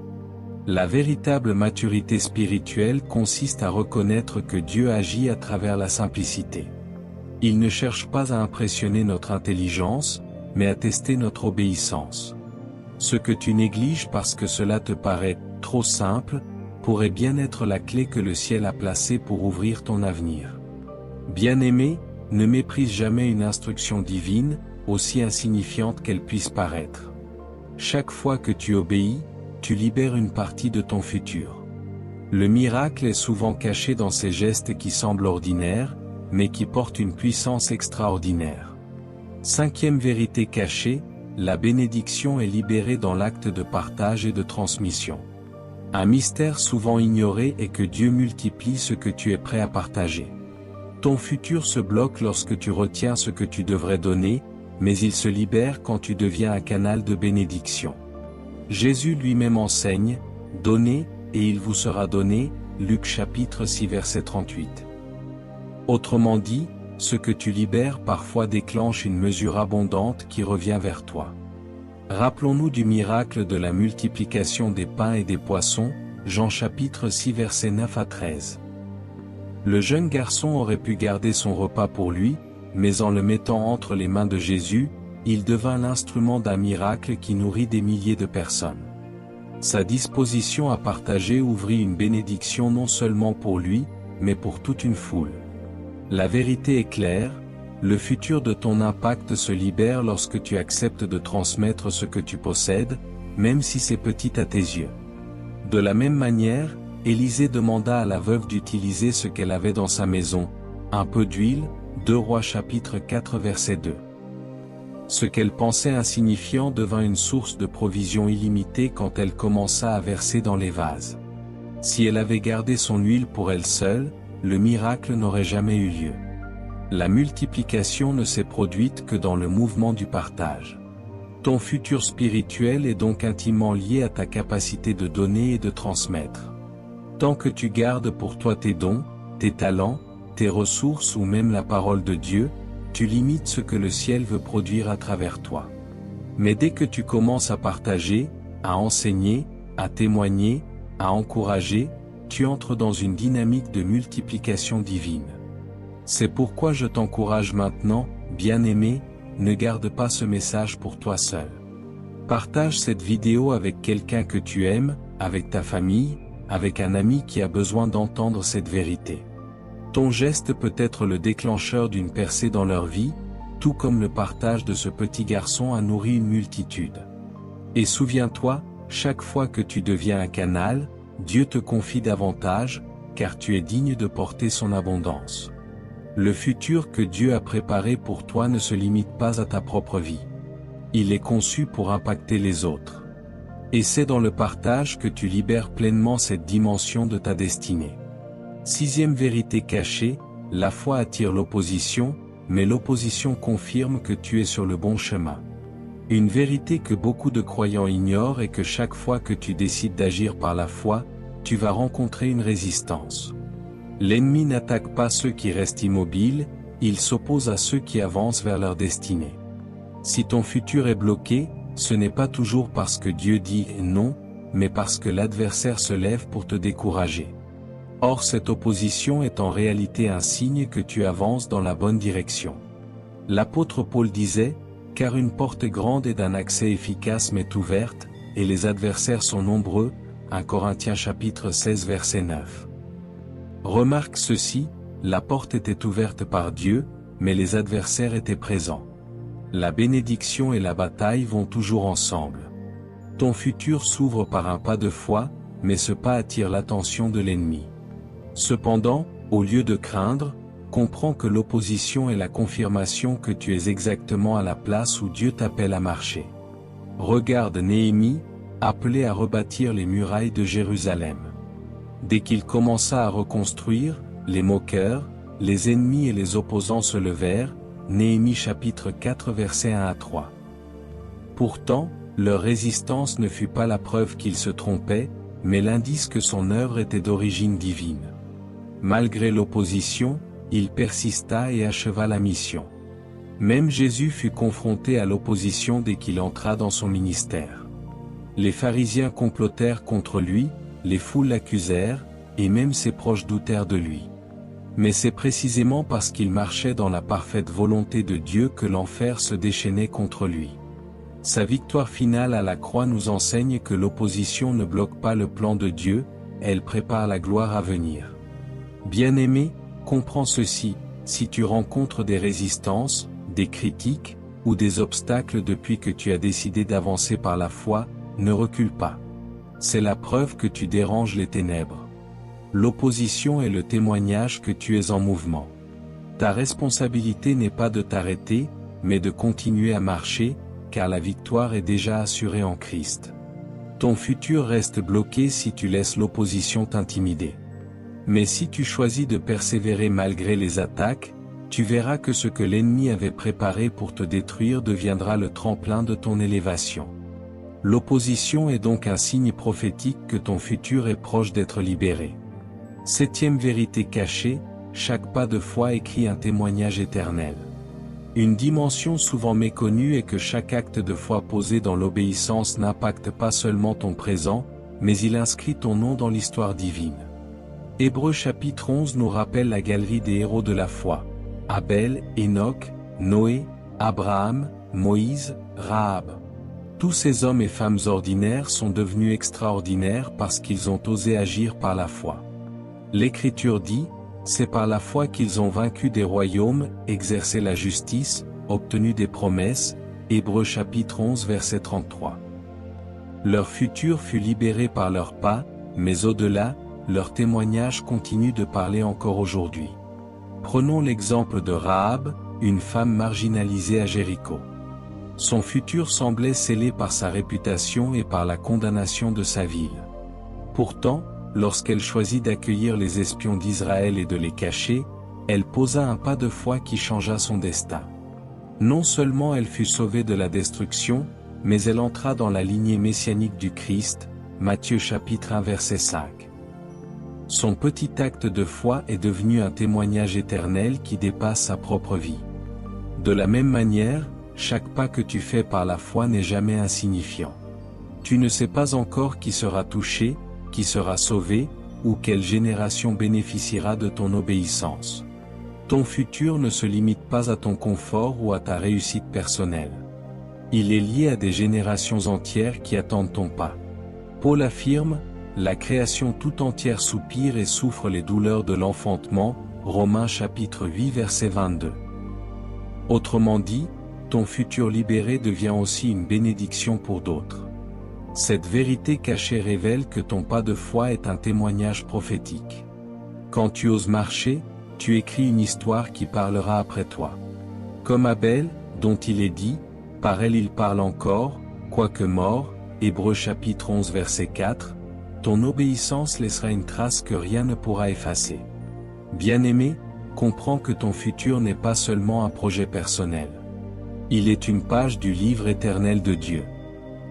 La véritable maturité spirituelle consiste à reconnaître que Dieu agit à travers la simplicité. Il ne cherche pas à impressionner notre intelligence, mais à tester notre obéissance. Ce que tu négliges parce que cela te paraît trop simple, pourrait bien être la clé que le ciel a placée pour ouvrir ton avenir. Bien-aimé, ne méprise jamais une instruction divine, aussi insignifiante qu'elle puisse paraître. Chaque fois que tu obéis, tu libères une partie de ton futur. Le miracle est souvent caché dans ces gestes qui semblent ordinaires, mais qui portent une puissance extraordinaire. Cinquième vérité cachée, la bénédiction est libérée dans l'acte de partage et de transmission. Un mystère souvent ignoré est que Dieu multiplie ce que tu es prêt à partager. Ton futur se bloque lorsque tu retiens ce que tu devrais donner, mais il se libère quand tu deviens un canal de bénédiction. Jésus lui-même enseigne, « Donnez, et il vous sera donné » Luc chapitre 6 verset 38. Autrement dit, ce que tu libères parfois déclenche une mesure abondante qui revient vers toi. Rappelons-nous du miracle de la multiplication des pains et des poissons, Jean chapitre 6 verset 9 à 13. Le jeune garçon aurait pu garder son repas pour lui, mais en le mettant entre les mains de Jésus, il devint l'instrument d'un miracle qui nourrit des milliers de personnes. Sa disposition à partager ouvrit une bénédiction non seulement pour lui, mais pour toute une foule. La vérité est claire, le futur de ton impact se libère lorsque tu acceptes de transmettre ce que tu possèdes, même si c'est petit à tes yeux. De la même manière, Élisée demanda à la veuve d'utiliser ce qu'elle avait dans sa maison, un peu d'huile, 2 Rois chapitre 4 verset 2. Ce qu'elle pensait insignifiant devint une source de provision illimitée quand elle commença à verser dans les vases. Si elle avait gardé son huile pour elle seule, le miracle n'aurait jamais eu lieu. La multiplication ne s'est produite que dans le mouvement du partage. Ton futur spirituel est donc intimement lié à ta capacité de donner et de transmettre. Tant que tu gardes pour toi tes dons, tes talents, tes ressources ou même la parole de Dieu, tu limites ce que le ciel veut produire à travers toi. Mais dès que tu commences à partager, à enseigner, à témoigner, à encourager, tu entres dans une dynamique de multiplication divine. C'est pourquoi je t'encourage maintenant, bien-aimé, ne garde pas ce message pour toi seul. Partage cette vidéo avec quelqu'un que tu aimes, avec ta famille, avec un ami qui a besoin d'entendre cette vérité. Ton geste peut être le déclencheur d'une percée dans leur vie, tout comme le partage de ce petit garçon a nourri une multitude. Et souviens-toi, chaque fois que tu deviens un canal, Dieu te confie davantage, car tu es digne de porter son abondance. Le futur que Dieu a préparé pour toi ne se limite pas à ta propre vie. Il est conçu pour impacter les autres. Et c'est dans le partage que tu libères pleinement cette dimension de ta destinée. Sixième vérité cachée, la foi attire l'opposition, mais l'opposition confirme que tu es sur le bon chemin. Une vérité que beaucoup de croyants ignorent est que chaque fois que tu décides d'agir par la foi, tu vas rencontrer une résistance. L'ennemi n'attaque pas ceux qui restent immobiles, il s'oppose à ceux qui avancent vers leur destinée. Si ton futur est bloqué, ce n'est pas toujours parce que Dieu dit non, mais parce que l'adversaire se lève pour te décourager. Or cette opposition est en réalité un signe que tu avances dans la bonne direction. L'apôtre Paul disait, « Car une porte grande et d'un accès efficace m'est ouverte, et les adversaires sont nombreux » 1 Corinthiens chapitre 16 verset 9. Remarque ceci, la porte était ouverte par Dieu, mais les adversaires étaient présents. La bénédiction et la bataille vont toujours ensemble. Ton futur s'ouvre par un pas de foi, mais ce pas attire l'attention de l'ennemi. Cependant, au lieu de craindre, comprends que l'opposition est la confirmation que tu es exactement à la place où Dieu t'appelle à marcher. Regarde Néhémie, appelé à rebâtir les murailles de Jérusalem. Dès qu'il commença à reconstruire, les moqueurs, les ennemis et les opposants se levèrent, Néhémie chapitre 4 versets 1 à 3. Pourtant, leur résistance ne fut pas la preuve qu'il se trompait, mais l'indice que son œuvre était d'origine divine. Malgré l'opposition, il persista et acheva la mission. Même Jésus fut confronté à l'opposition dès qu'il entra dans son ministère. Les pharisiens complotèrent contre lui, les foules l'accusèrent, et même ses proches doutèrent de lui. Mais c'est précisément parce qu'il marchait dans la parfaite volonté de Dieu que l'enfer se déchaînait contre lui. Sa victoire finale à la croix nous enseigne que l'opposition ne bloque pas le plan de Dieu, elle prépare la gloire à venir. Bien-aimé, comprends ceci, si tu rencontres des résistances, des critiques, ou des obstacles depuis que tu as décidé d'avancer par la foi, ne recule pas. C'est la preuve que tu déranges les ténèbres. L'opposition est le témoignage que tu es en mouvement. Ta responsabilité n'est pas de t'arrêter, mais de continuer à marcher, car la victoire est déjà assurée en Christ. Ton futur reste bloqué si tu laisses l'opposition t'intimider. Mais si tu choisis de persévérer malgré les attaques, tu verras que ce que l'ennemi avait préparé pour te détruire deviendra le tremplin de ton élévation. L'opposition est donc un signe prophétique que ton futur est proche d'être libéré. Septième vérité cachée, chaque pas de foi écrit un témoignage éternel. Une dimension souvent méconnue est que chaque acte de foi posé dans l'obéissance n'impacte pas seulement ton présent, mais il inscrit ton nom dans l'histoire divine. Hébreux chapitre 11 nous rappelle la galerie des héros de la foi. Abel, Enoch, Noé, Abraham, Moïse, Rahab. Tous ces hommes et femmes ordinaires sont devenus extraordinaires parce qu'ils ont osé agir par la foi. L'Écriture dit, c'est par la foi qu'ils ont vaincu des royaumes, exercé la justice, obtenu des promesses, Hébreux chapitre 11 verset 33. Leur futur fut libéré par leurs pas, mais au-delà, leur témoignage continue de parler encore aujourd'hui. Prenons l'exemple de Rahab, une femme marginalisée à Jéricho. Son futur semblait scellé par sa réputation et par la condamnation de sa ville. Pourtant, lorsqu'elle choisit d'accueillir les espions d'Israël et de les cacher, elle posa un pas de foi qui changea son destin. Non seulement elle fut sauvée de la destruction, mais elle entra dans la lignée messianique du Christ, Matthieu chapitre 1 verset 5. Son petit acte de foi est devenu un témoignage éternel qui dépasse sa propre vie. De la même manière, chaque pas que tu fais par la foi n'est jamais insignifiant. Tu ne sais pas encore qui sera touché, qui sera sauvé, ou quelle génération bénéficiera de ton obéissance. Ton futur ne se limite pas à ton confort ou à ta réussite personnelle. Il est lié à des générations entières qui attendent ton pas. Paul affirme, la création tout entière soupire et souffre les douleurs de l'enfantement, Romains chapitre 8 verset 22. Autrement dit, ton futur libéré devient aussi une bénédiction pour d'autres. Cette vérité cachée révèle que ton pas de foi est un témoignage prophétique. Quand tu oses marcher, tu écris une histoire qui parlera après toi. Comme Abel, dont il est dit, par elle il parle encore, quoique mort, Hébreux chapitre 11 verset 4, ton obéissance laissera une trace que rien ne pourra effacer. Bien-aimé, comprends que ton futur n'est pas seulement un projet personnel. Il est une page du livre éternel de Dieu.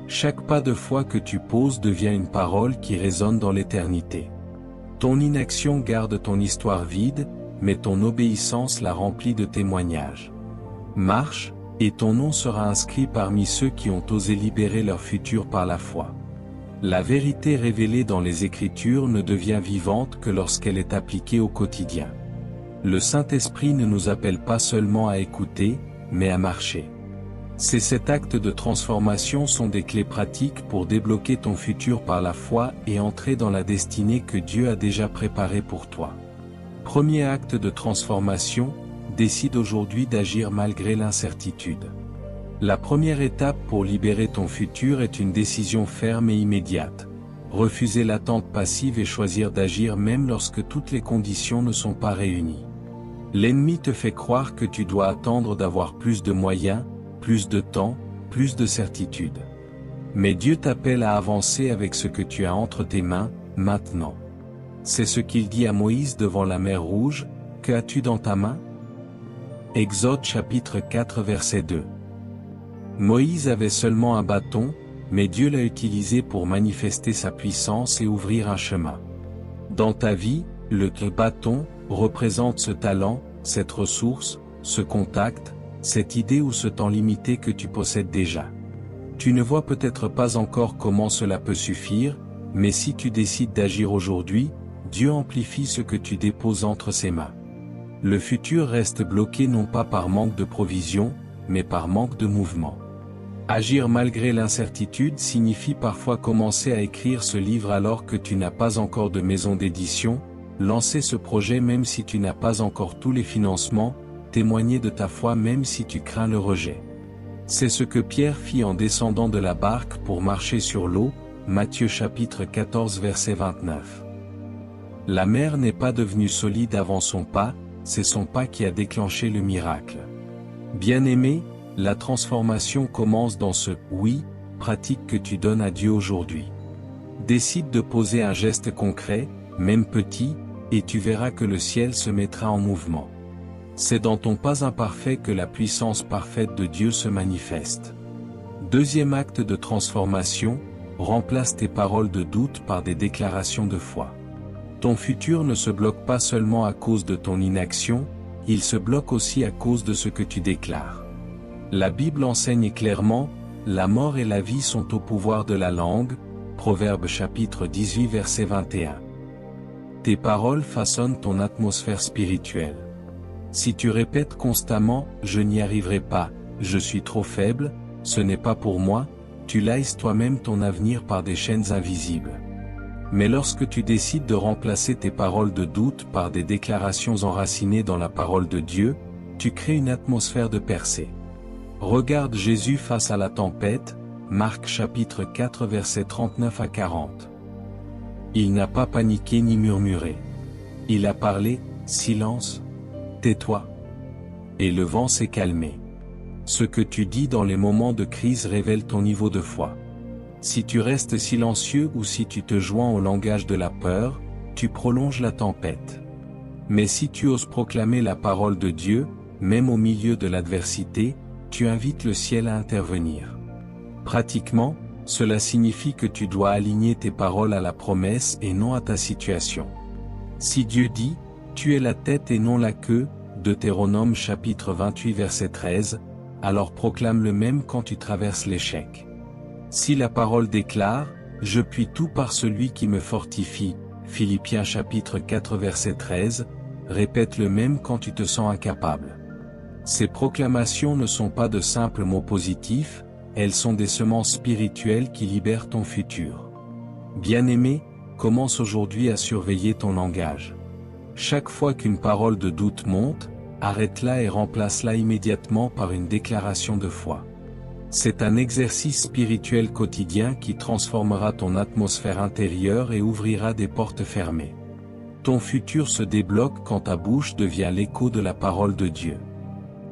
Chaque pas de foi que tu poses devient une parole qui résonne dans l'éternité. Ton inaction garde ton histoire vide, mais ton obéissance la remplit de témoignages. Marche, et ton nom sera inscrit parmi ceux qui ont osé libérer leur futur par la foi. La vérité révélée dans les Écritures ne devient vivante que lorsqu'elle est appliquée au quotidien. Le Saint-Esprit ne nous appelle pas seulement à écouter, mais à marcher. Cet acte de transformation sont des clés pratiques pour débloquer ton futur par la foi et entrer dans la destinée que Dieu a déjà préparée pour toi. Premier acte de transformation, décide aujourd'hui d'agir malgré l'incertitude. La première étape pour libérer ton futur est une décision ferme et immédiate. Refuser l'attente passive et choisir d'agir même lorsque toutes les conditions ne sont pas réunies. L'ennemi te fait croire que tu dois attendre d'avoir plus de moyens, plus de temps, plus de certitude. Mais Dieu t'appelle à avancer avec ce que tu as entre tes mains, maintenant. C'est ce qu'il dit à Moïse devant la mer Rouge, « Que as-tu dans ta main » Exode chapitre 4 verset 2. Moïse avait seulement un bâton, mais Dieu l'a utilisé pour manifester sa puissance et ouvrir un chemin. Dans ta vie, le bâton représente ce talent, cette ressource, ce contact, cette idée ou ce temps limité que tu possèdes déjà. Tu ne vois peut-être pas encore comment cela peut suffire, mais si tu décides d'agir aujourd'hui, Dieu amplifie ce que tu déposes entre ses mains. Le futur reste bloqué non pas par manque de provision, mais par manque de mouvement. Agir malgré l'incertitude signifie parfois commencer à écrire ce livre alors que tu n'as pas encore de maison d'édition, lancer ce projet même si tu n'as pas encore tous les financements, témoigner de ta foi même si tu crains le rejet. C'est ce que Pierre fit en descendant de la barque pour marcher sur l'eau, Matthieu chapitre 14 verset 29. La mer n'est pas devenue solide avant son pas, c'est son pas qui a déclenché le miracle. Bien-aimé, la transformation commence dans ce « oui » pratique que tu donnes à Dieu aujourd'hui. Décide de poser un geste concret, même petit, et tu verras que le ciel se mettra en mouvement. C'est dans ton pas imparfait que la puissance parfaite de Dieu se manifeste. Deuxième acte de transformation, remplace tes paroles de doute par des déclarations de foi. Ton futur ne se bloque pas seulement à cause de ton inaction, il se bloque aussi à cause de ce que tu déclares. La Bible enseigne clairement, la mort et la vie sont au pouvoir de la langue, Proverbes chapitre 18 verset 21. Tes paroles façonnent ton atmosphère spirituelle. Si tu répètes constamment « je n'y arriverai pas, je suis trop faible, ce n'est pas pour moi », tu laisses toi-même ton avenir par des chaînes invisibles. Mais lorsque tu décides de remplacer tes paroles de doute par des déclarations enracinées dans la parole de Dieu, tu crées une atmosphère de percée. Regarde Jésus face à la tempête, Marc chapitre 4 versets 39 à 40. Il n'a pas paniqué ni murmuré. Il a parlé, silence, tais-toi. Et le vent s'est calmé. Ce que tu dis dans les moments de crise révèle ton niveau de foi. Si tu restes silencieux ou si tu te joins au langage de la peur, tu prolonges la tempête. Mais si tu oses proclamer la parole de Dieu, même au milieu de l'adversité, tu invites le ciel à intervenir. Pratiquement, cela signifie que tu dois aligner tes paroles à la promesse et non à ta situation. Si Dieu dit, tu es la tête et non la queue, Deutéronome chapitre 28 verset 13, alors proclame le même quand tu traverses l'échec. Si la parole déclare, je puis tout par celui qui me fortifie, Philippiens chapitre 4 verset 13, répète le même quand tu te sens incapable. Ces proclamations ne sont pas de simples mots positifs, elles sont des semences spirituelles qui libèrent ton futur. Bien-aimé, commence aujourd'hui à surveiller ton langage. Chaque fois qu'une parole de doute monte, arrête-la et remplace-la immédiatement par une déclaration de foi. C'est un exercice spirituel quotidien qui transformera ton atmosphère intérieure et ouvrira des portes fermées. Ton futur se débloque quand ta bouche devient l'écho de la parole de Dieu.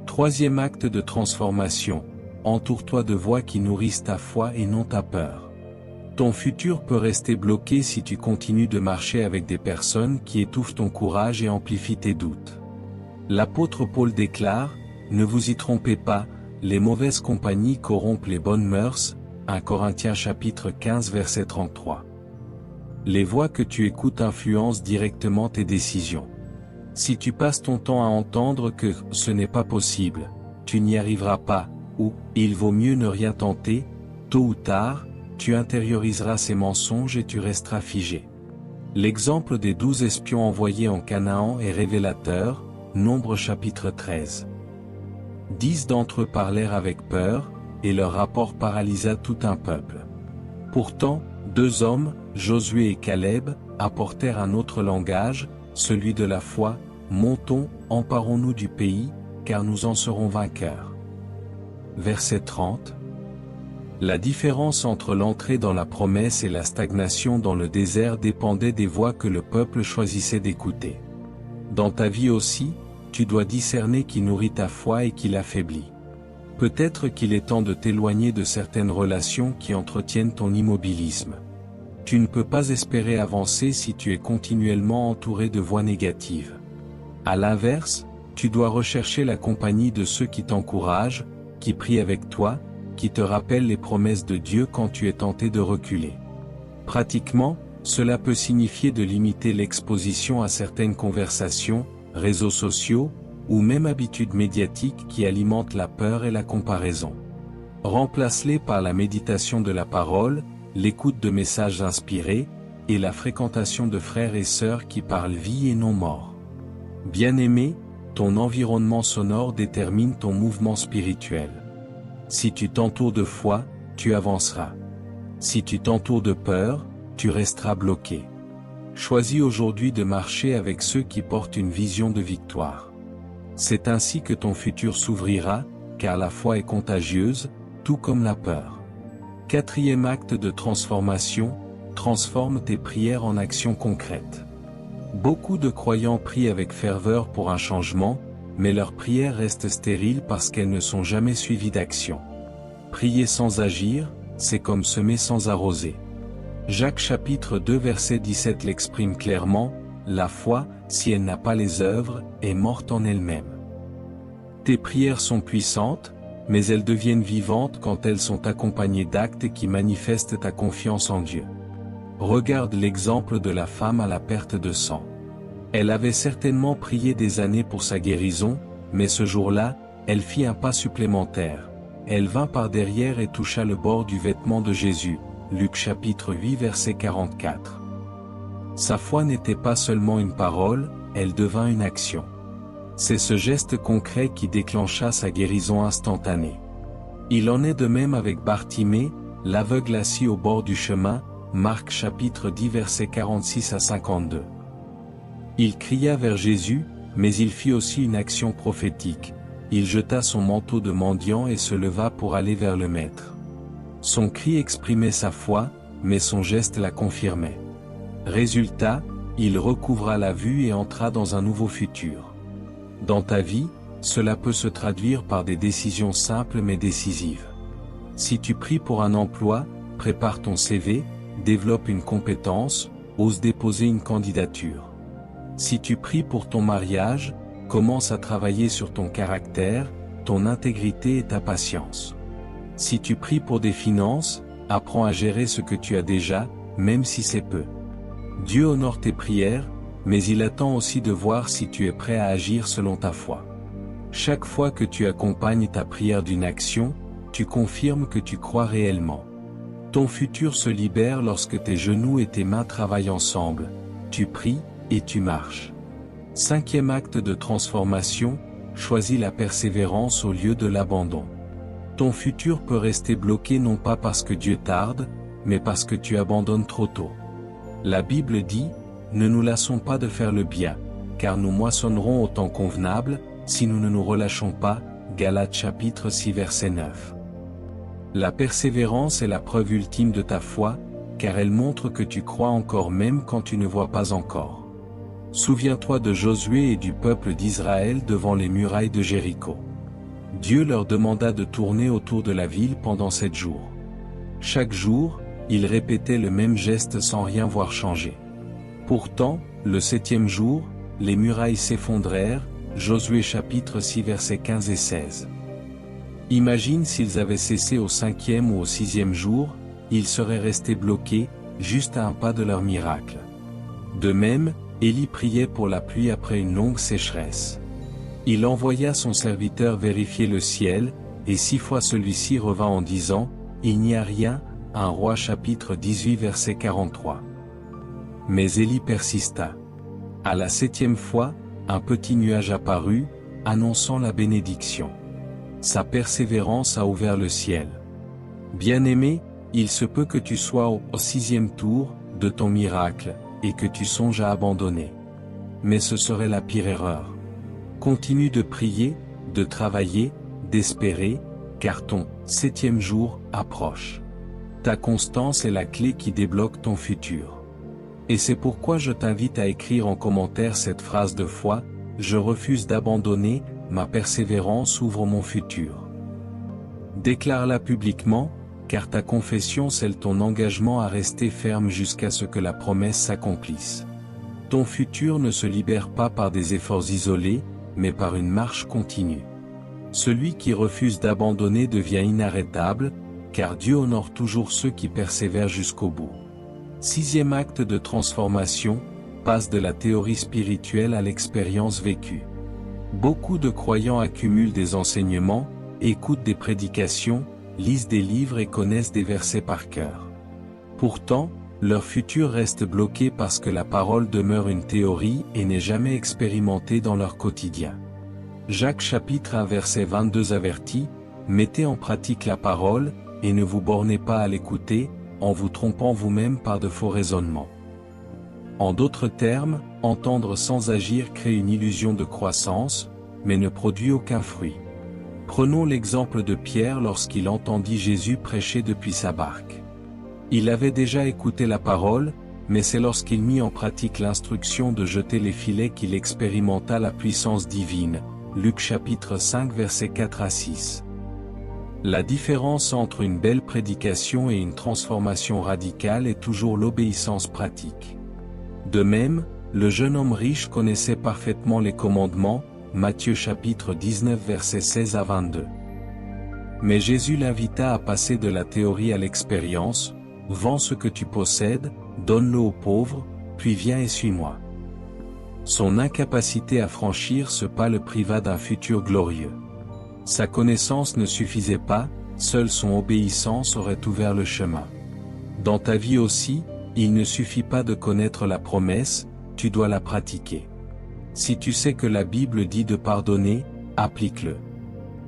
Troisième acte de transformation, entoure-toi de voix qui nourrissent ta foi et non ta peur. Ton futur peut rester bloqué si tu continues de marcher avec des personnes qui étouffent ton courage et amplifient tes doutes. L'apôtre Paul déclare, « Ne vous y trompez pas, les mauvaises compagnies corrompent les bonnes mœurs » 1 Corinthiens chapitre 15 verset 33. Les voix que tu écoutes influencent directement tes décisions. Si tu passes ton temps à entendre que « ce n'est pas possible »,« tu n'y arriveras pas » ou « il vaut mieux ne rien tenter », tôt ou tard, tu intérioriseras ces mensonges et tu resteras figé. L'exemple des 12 espions envoyés en Canaan est révélateur, Nombre chapitre 13. 10 d'entre eux parlèrent avec peur, et leur rapport paralysa tout un peuple. Pourtant, 2 hommes, Josué et Caleb, apportèrent un autre langage, celui de la foi, « Montons, emparons-nous du pays, car nous en serons vainqueurs. » Verset 30. La différence entre l'entrée dans la promesse et la stagnation dans le désert dépendait des voix que le peuple choisissait d'écouter. Dans ta vie aussi, tu dois discerner qui nourrit ta foi et qui l'affaiblit. Peut-être qu'il est temps de t'éloigner de certaines relations qui entretiennent ton immobilisme. Tu ne peux pas espérer avancer si tu es continuellement entouré de voix négatives. À l'inverse, tu dois rechercher la compagnie de ceux qui t'encouragent, qui prient avec toi, qui te rappellent les promesses de Dieu quand tu es tenté de reculer. Pratiquement, cela peut signifier de limiter l'exposition à certaines conversations, réseaux sociaux, ou même habitudes médiatiques qui alimentent la peur et la comparaison. Remplace-les par la méditation de la parole, l'écoute de messages inspirés, et la fréquentation de frères et sœurs qui parlent vie et non mort. Bien-aimé, ton environnement sonore détermine ton mouvement spirituel. Si tu t'entoures de foi, tu avanceras. Si tu t'entoures de peur, tu resteras bloqué. Choisis aujourd'hui de marcher avec ceux qui portent une vision de victoire. C'est ainsi que ton futur s'ouvrira, car la foi est contagieuse, tout comme la peur. Quatrième acte de transformation, transforme tes prières en actions concrètes. Beaucoup de croyants prient avec ferveur pour un changement, mais leurs prières restent stériles parce qu'elles ne sont jamais suivies d'action. Prier sans agir, c'est comme semer sans arroser. Jacques chapitre 2 verset 17 l'exprime clairement, la foi, si elle n'a pas les œuvres, est morte en elle-même. Tes prières sont puissantes, mais elles deviennent vivantes quand elles sont accompagnées d'actes qui manifestent ta confiance en Dieu. Regarde l'exemple de la femme à la perte de sang. Elle avait certainement prié des années pour sa guérison, mais ce jour-là, elle fit un pas supplémentaire. Elle vint par derrière et toucha le bord du vêtement de Jésus. Luc chapitre 8 verset 44. Sa foi n'était pas seulement une parole, elle devint une action. C'est ce geste concret qui déclencha sa guérison instantanée. Il en est de même avec Bartimée, l'aveugle assis au bord du chemin, Marc chapitre 10 verset 46 à 52. Il cria vers Jésus, mais il fit aussi une action prophétique. Il jeta son manteau de mendiant et se leva pour aller vers le Maître. Son cri exprimait sa foi, mais son geste la confirmait. Résultat, il recouvra la vue et entra dans un nouveau futur. Dans ta vie, cela peut se traduire par des décisions simples mais décisives. Si tu pries pour un emploi, prépare ton CV, développe une compétence, ose déposer une candidature. Si tu pries pour ton mariage, commence à travailler sur ton caractère, ton intégrité et ta patience. Si tu pries pour des finances, apprends à gérer ce que tu as déjà, même si c'est peu. Dieu honore tes prières, mais il attend aussi de voir si tu es prêt à agir selon ta foi. Chaque fois que tu accompagnes ta prière d'une action, tu confirmes que tu crois réellement. Ton futur se libère lorsque tes genoux et tes mains travaillent ensemble. Tu pries, et tu marches. Cinquième acte de transformation, choisis la persévérance au lieu de l'abandon. Ton futur peut rester bloqué non pas parce que Dieu tarde, mais parce que tu abandonnes trop tôt. La Bible dit, « Ne nous lassons pas de faire le bien, car nous moissonnerons au temps convenable, si nous ne nous relâchons pas. » Galates chapitre 6 verset 9. La persévérance est la preuve ultime de ta foi, car elle montre que tu crois encore même quand tu ne vois pas encore. Souviens-toi de Josué et du peuple d'Israël devant les murailles de Jéricho. Dieu leur demanda de tourner autour de la ville pendant 7 jours. Chaque jour, ils répétaient le même geste sans rien voir changer. Pourtant, le 7e jour, les murailles s'effondrèrent. Josué chapitre 6 versets 15 et 16. Imagine s'ils avaient cessé au 5e ou au 6e jour, ils seraient restés bloqués, juste à un pas de leur miracle. De même, Élie priait pour la pluie après une longue sécheresse. Il envoya son serviteur vérifier le ciel, et 6 fois celui-ci revint en disant, « Il n'y a rien », 1 Roi chapitre 18 verset 43. Mais Élie persista. À la 7e fois, un petit nuage apparut, annonçant la bénédiction. Sa persévérance a ouvert le ciel. Bien-aimé, il se peut que tu sois au 6e tour de ton miracle, et que tu songes à abandonner. Mais ce serait la pire erreur. Continue de prier, de travailler, d'espérer, car ton 7e jour approche. Ta constance est la clé qui débloque ton futur. Et c'est pourquoi je t'invite à écrire en commentaire cette phrase de foi, « Je refuse d'abandonner, ma persévérance ouvre mon futur ». Déclare-la publiquement, car ta confession scelle ton engagement à rester ferme jusqu'à ce que la promesse s'accomplisse. Ton futur ne se libère pas par des efforts isolés, mais par une marche continue. Celui qui refuse d'abandonner devient inarrêtable, car Dieu honore toujours ceux qui persévèrent jusqu'au bout. 6e acte de transformation, passe de la théorie spirituelle à l'expérience vécue. Beaucoup de croyants accumulent des enseignements, écoutent des prédications, lisent des livres et connaissent des versets par cœur. Pourtant, leur futur reste bloqué parce que la parole demeure une théorie et n'est jamais expérimentée dans leur quotidien. Jacques chapitre 1 verset 22 avertit, « Mettez en pratique la parole, et ne vous bornez pas à l'écouter, en vous trompant vous-même par de faux raisonnements. » En d'autres termes, entendre sans agir crée une illusion de croissance, mais ne produit aucun fruit. Prenons l'exemple de Pierre lorsqu'il entendit Jésus prêcher depuis sa barque. Il avait déjà écouté la parole, mais c'est lorsqu'il mit en pratique l'instruction de jeter les filets qu'il expérimenta la puissance divine. Luc chapitre 5 versets 4 à 6. La différence entre une belle prédication et une transformation radicale est toujours l'obéissance pratique. De même, le jeune homme riche connaissait parfaitement les commandements, Matthieu chapitre 19 versets 16 à 22. Mais Jésus l'invita à passer de la théorie à l'expérience, « Vends ce que tu possèdes, donne-le aux pauvres, puis viens et suis-moi. » Son incapacité à franchir ce pas le priva d'un futur glorieux. Sa connaissance ne suffisait pas, seule son obéissance aurait ouvert le chemin. Dans ta vie aussi, il ne suffit pas de connaître la promesse, tu dois la pratiquer. Si tu sais que la Bible dit de pardonner, applique-le.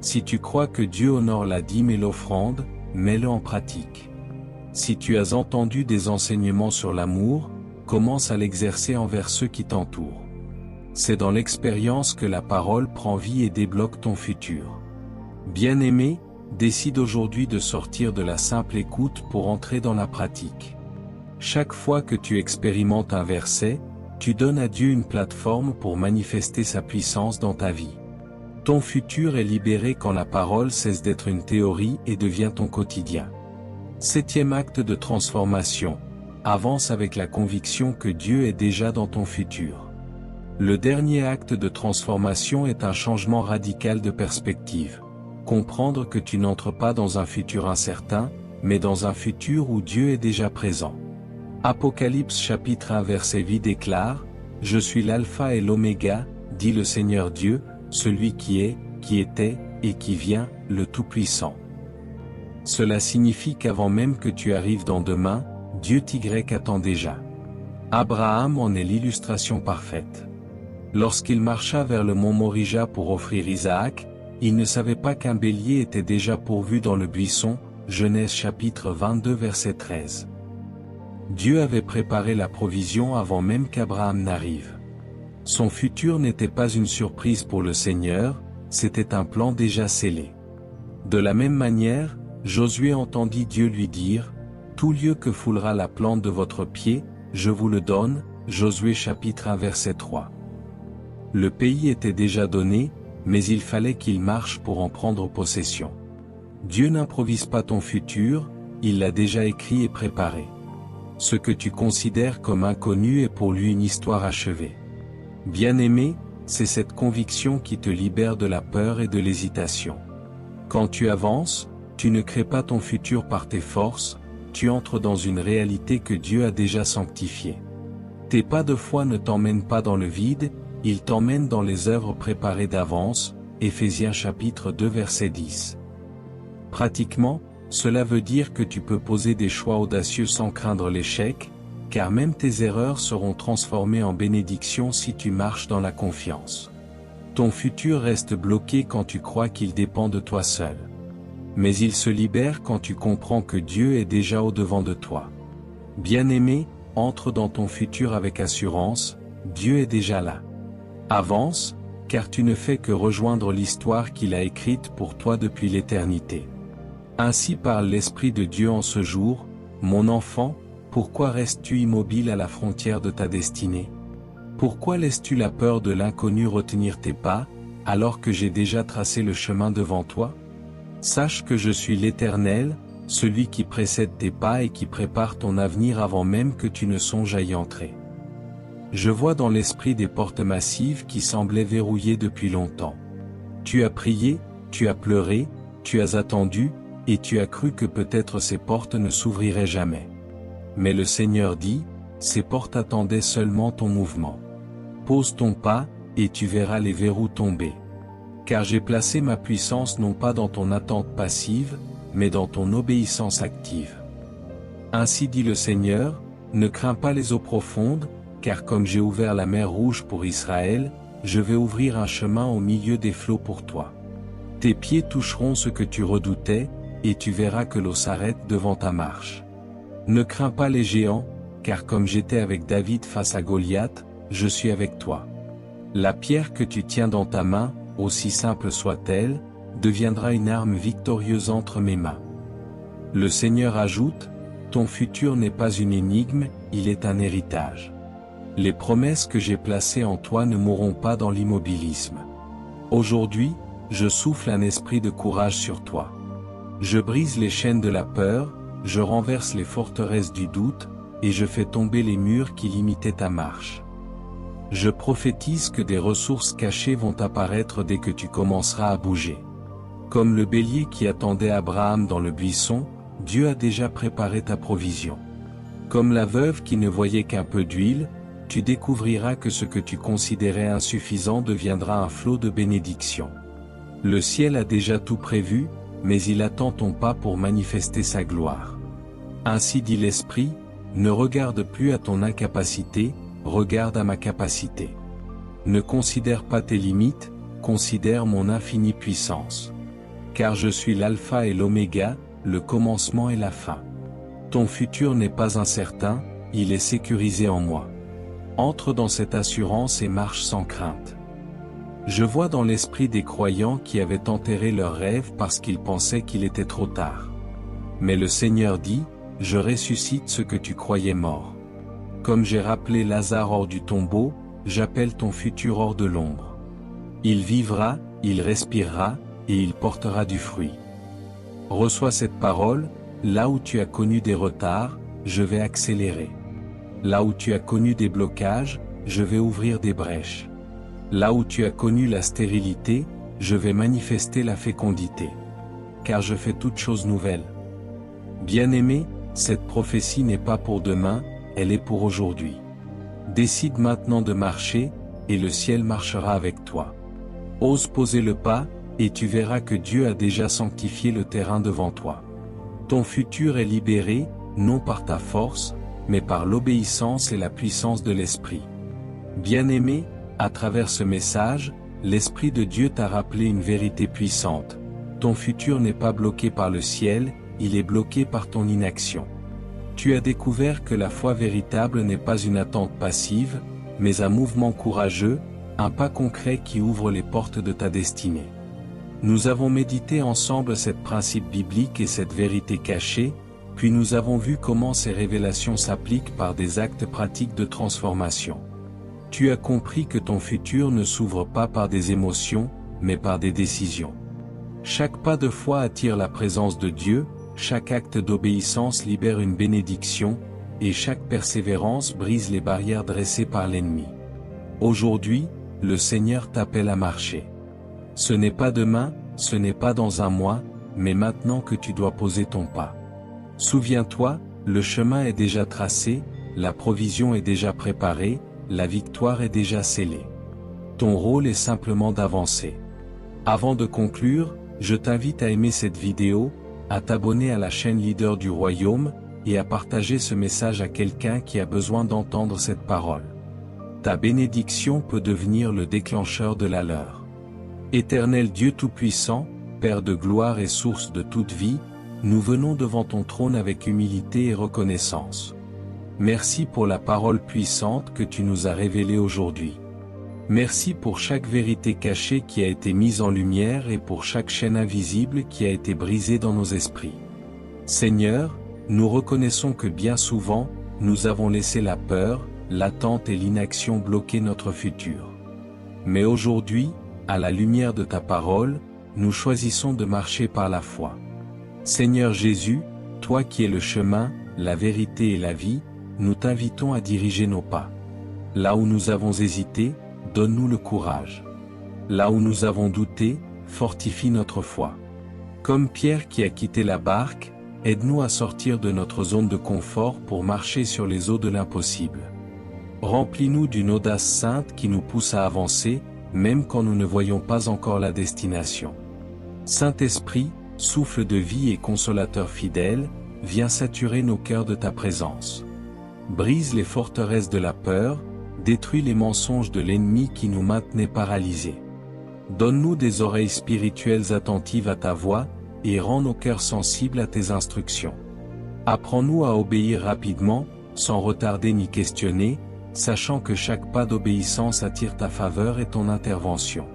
Si tu crois que Dieu honore la dîme et l'offrande, mets-le en pratique. Si tu as entendu des enseignements sur l'amour, commence à l'exercer envers ceux qui t'entourent. C'est dans l'expérience que la parole prend vie et débloque ton futur. Bien-aimé, décide aujourd'hui de sortir de la simple écoute pour entrer dans la pratique. Chaque fois que tu expérimentes un verset, tu donnes à Dieu une plateforme pour manifester sa puissance dans ta vie. Ton futur est libéré quand la parole cesse d'être une théorie et devient ton quotidien. 7e acte de transformation. Avance avec la conviction que Dieu est déjà dans ton futur. Le dernier acte de transformation est un changement radical de perspective. Comprendre que tu n'entres pas dans un futur incertain, mais dans un futur où Dieu est déjà présent. Apocalypse chapitre 1 verset 8 déclare, « Je suis l'alpha et l'oméga, dit le Seigneur Dieu, celui qui est, qui était, et qui vient, le Tout-Puissant. » Cela signifie qu'avant même que tu arrives dans demain, Dieu t'y attend déjà. Abraham en est l'illustration parfaite. Lorsqu'il marcha vers le mont Morija pour offrir Isaac, il ne savait pas qu'un bélier était déjà pourvu dans le buisson, Genèse chapitre 22 verset 13. Dieu avait préparé la provision avant même qu'Abraham n'arrive. Son futur n'était pas une surprise pour le Seigneur, c'était un plan déjà scellé. De la même manière, Josué entendit Dieu lui dire, « Tout lieu que foulera la plante de votre pied, je vous le donne » Josué chapitre 1 verset 3. Le pays était déjà donné, mais il fallait qu'il marche pour en prendre possession. Dieu n'improvise pas ton futur, il l'a déjà écrit et préparé. Ce que tu considères comme inconnu est pour lui une histoire achevée. Bien-aimé, c'est cette conviction qui te libère de la peur et de l'hésitation. Quand tu avances, tu ne crées pas ton futur par tes forces, tu entres dans une réalité que Dieu a déjà sanctifiée. Tes pas de foi ne t'emmènent pas dans le vide, ils t'emmènent dans les œuvres préparées d'avance, Éphésiens chapitre 2 verset 10. Pratiquement, cela veut dire que tu peux poser des choix audacieux sans craindre l'échec, car même tes erreurs seront transformées en bénédictions si tu marches dans la confiance. Ton futur reste bloqué quand tu crois qu'il dépend de toi seul. Mais il se libère quand tu comprends que Dieu est déjà au-devant de toi. Bien-aimé, entre dans ton futur avec assurance, Dieu est déjà là. Avance, car tu ne fais que rejoindre l'histoire qu'il a écrite pour toi depuis l'éternité. Ainsi parle l'Esprit de Dieu en ce jour, mon enfant, pourquoi restes-tu immobile à la frontière de ta destinée? Pourquoi laisses-tu la peur de l'inconnu retenir tes pas, alors que j'ai déjà tracé le chemin devant toi? Sache que je suis l'Éternel, celui qui précède tes pas et qui prépare ton avenir avant même que tu ne songes à y entrer. Je vois dans l'esprit des portes massives qui semblaient verrouillées depuis longtemps. Tu as prié, tu as pleuré, tu as attendu, et tu as cru que peut-être ces portes ne s'ouvriraient jamais. Mais le Seigneur dit, ces portes attendaient seulement ton mouvement. Pose ton pas, et tu verras les verrous tomber. Car j'ai placé ma puissance non pas dans ton attente passive, mais dans ton obéissance active. Ainsi dit le Seigneur, ne crains pas les eaux profondes, car comme j'ai ouvert la mer Rouge pour Israël, je vais ouvrir un chemin au milieu des flots pour toi. Tes pieds toucheront ce que tu redoutais, et tu verras que l'eau s'arrête devant ta marche. Ne crains pas les géants, car comme j'étais avec David face à Goliath, je suis avec toi. La pierre que tu tiens dans ta main, aussi simple soit-elle, deviendra une arme victorieuse entre mes mains. Le Seigneur ajoute, ton futur n'est pas une énigme, il est un héritage. Les promesses que j'ai placées en toi ne mourront pas dans l'immobilisme. Aujourd'hui, je souffle un esprit de courage sur toi. Je brise les chaînes de la peur, je renverse les forteresses du doute, et je fais tomber les murs qui limitaient ta marche. Je prophétise que des ressources cachées vont apparaître dès que tu commenceras à bouger. Comme le bélier qui attendait Abraham dans le buisson, Dieu a déjà préparé ta provision. Comme la veuve qui ne voyait qu'un peu d'huile, tu découvriras que ce que tu considérais insuffisant deviendra un flot de bénédictions. Le ciel a déjà tout prévu, mais il attend ton pas pour manifester sa gloire. Ainsi dit l'Esprit, ne regarde plus à ton incapacité, regarde à ma capacité. Ne considère pas tes limites, considère mon infinie puissance. Car je suis l'alpha et l'oméga, le commencement et la fin. Ton futur n'est pas incertain, il est sécurisé en moi. Entre dans cette assurance et marche sans crainte. Je vois dans l'esprit des croyants qui avaient enterré leurs rêves parce qu'ils pensaient qu'il était trop tard. Mais le Seigneur dit, je ressuscite ce que tu croyais mort. Comme j'ai rappelé Lazare hors du tombeau, j'appelle ton futur hors de l'ombre. Il vivra, il respirera, et il portera du fruit. Reçois cette parole, là où tu as connu des retards, je vais accélérer. Là où tu as connu des blocages, je vais ouvrir des brèches. Là où tu as connu la stérilité, je vais manifester la fécondité. Car je fais toutes choses nouvelles. Bien-aimé, cette prophétie n'est pas pour demain, elle est pour aujourd'hui. Décide maintenant de marcher, et le ciel marchera avec toi. Ose poser le pas, et tu verras que Dieu a déjà sanctifié le terrain devant toi. Ton futur est libéré, non par ta force, mais par l'obéissance et la puissance de l'Esprit. Bien-aimé, à travers ce message, l'Esprit de Dieu t'a rappelé une vérité puissante. Ton futur n'est pas bloqué par le ciel, il est bloqué par ton inaction. Tu as découvert que la foi véritable n'est pas une attente passive, mais un mouvement courageux, un pas concret qui ouvre les portes de ta destinée. Nous avons médité ensemble cette principe biblique et cette vérité cachée, puis nous avons vu comment ces révélations s'appliquent par des actes pratiques de transformation. Tu as compris que ton futur ne s'ouvre pas par des émotions, mais par des décisions. Chaque pas de foi attire la présence de Dieu, chaque acte d'obéissance libère une bénédiction, et chaque persévérance brise les barrières dressées par l'ennemi. Aujourd'hui, le Seigneur t'appelle à marcher. Ce n'est pas demain, ce n'est pas dans un mois, mais maintenant que tu dois poser ton pas. Souviens-toi, le chemin est déjà tracé, la provision est déjà préparée, la victoire est déjà scellée. Ton rôle est simplement d'avancer. Avant de conclure, je t'invite à aimer cette vidéo, à t'abonner à la chaîne Leader du Royaume, et à partager ce message à quelqu'un qui a besoin d'entendre cette parole. Ta bénédiction peut devenir le déclencheur de la leur. Éternel Dieu Tout-Puissant, Père de gloire et source de toute vie, nous venons devant ton trône avec humilité et reconnaissance. Merci pour la parole puissante que tu nous as révélée aujourd'hui. Merci pour chaque vérité cachée qui a été mise en lumière et pour chaque chaîne invisible qui a été brisée dans nos esprits. Seigneur, nous reconnaissons que bien souvent, nous avons laissé la peur, l'attente et l'inaction bloquer notre futur. Mais aujourd'hui, à la lumière de ta parole, nous choisissons de marcher par la foi. Seigneur Jésus, toi qui es le chemin, la vérité et la vie, nous t'invitons à diriger nos pas. Là où nous avons hésité, donne-nous le courage. Là où nous avons douté, fortifie notre foi. Comme Pierre qui a quitté la barque, aide-nous à sortir de notre zone de confort pour marcher sur les eaux de l'impossible. Remplis-nous d'une audace sainte qui nous pousse à avancer, même quand nous ne voyons pas encore la destination. Saint-Esprit, souffle de vie et consolateur fidèle, viens saturer nos cœurs de ta présence. Brise les forteresses de la peur, détruis les mensonges de l'ennemi qui nous maintenaient paralysés. Donne-nous des oreilles spirituelles attentives à ta voix, et rends nos cœurs sensibles à tes instructions. Apprends-nous à obéir rapidement, sans retarder ni questionner, sachant que chaque pas d'obéissance attire ta faveur et ton intervention.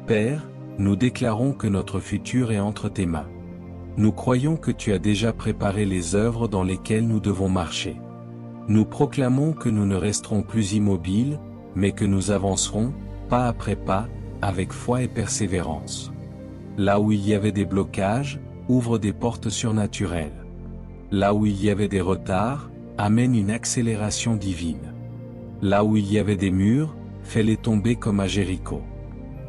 Père, nous déclarons que notre futur est entre tes mains. Nous croyons que tu as déjà préparé les œuvres dans lesquelles nous devons marcher. Nous proclamons que nous ne resterons plus immobiles, mais que nous avancerons, pas après pas, avec foi et persévérance. Là où il y avait des blocages, ouvre des portes surnaturelles. Là où il y avait des retards, amène une accélération divine. Là où il y avait des murs, fais-les tomber comme à Jéricho.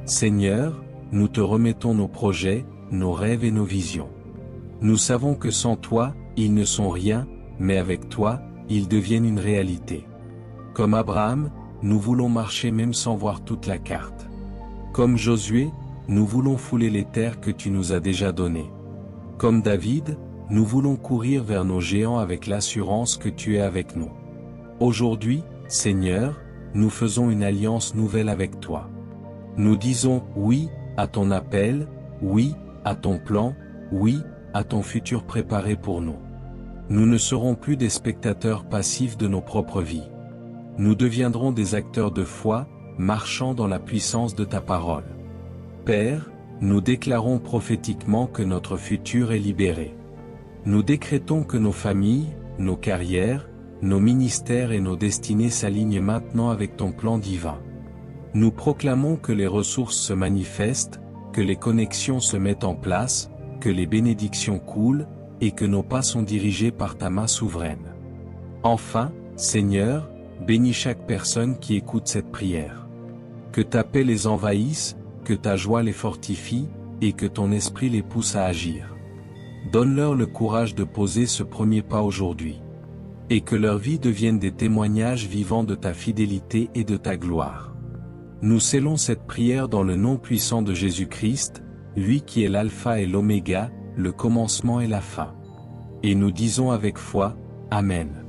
Seigneur, nous te remettons nos projets, nos rêves et nos visions. Nous savons que sans toi, ils ne sont rien, mais avec toi, ils deviennent une réalité. Comme Abraham, nous voulons marcher même sans voir toute la carte. Comme Josué, nous voulons fouler les terres que tu nous as déjà données. Comme David, nous voulons courir vers nos géants avec l'assurance que tu es avec nous. Aujourd'hui, Seigneur, nous faisons une alliance nouvelle avec toi. Nous disons oui à ton appel, oui à ton plan, oui à ton futur préparé pour nous. Nous ne serons plus des spectateurs passifs de nos propres vies. Nous deviendrons des acteurs de foi, marchant dans la puissance de ta parole. Père, nous déclarons prophétiquement que notre futur est libéré. Nous décrétons que nos familles, nos carrières, nos ministères et nos destinées s'alignent maintenant avec ton plan divin. Nous proclamons que les ressources se manifestent, que les connexions se mettent en place, que les bénédictions coulent, et que nos pas sont dirigés par ta main souveraine. Enfin, Seigneur, bénis chaque personne qui écoute cette prière. Que ta paix les envahisse, que ta joie les fortifie, et que ton esprit les pousse à agir. Donne-leur le courage de poser ce premier pas aujourd'hui. Et que leur vie devienne des témoignages vivants de ta fidélité et de ta gloire. Nous scellons cette prière dans le nom puissant de Jésus-Christ, lui qui est l'alpha et l'oméga, le commencement et la fin. Et nous disons avec foi, Amen.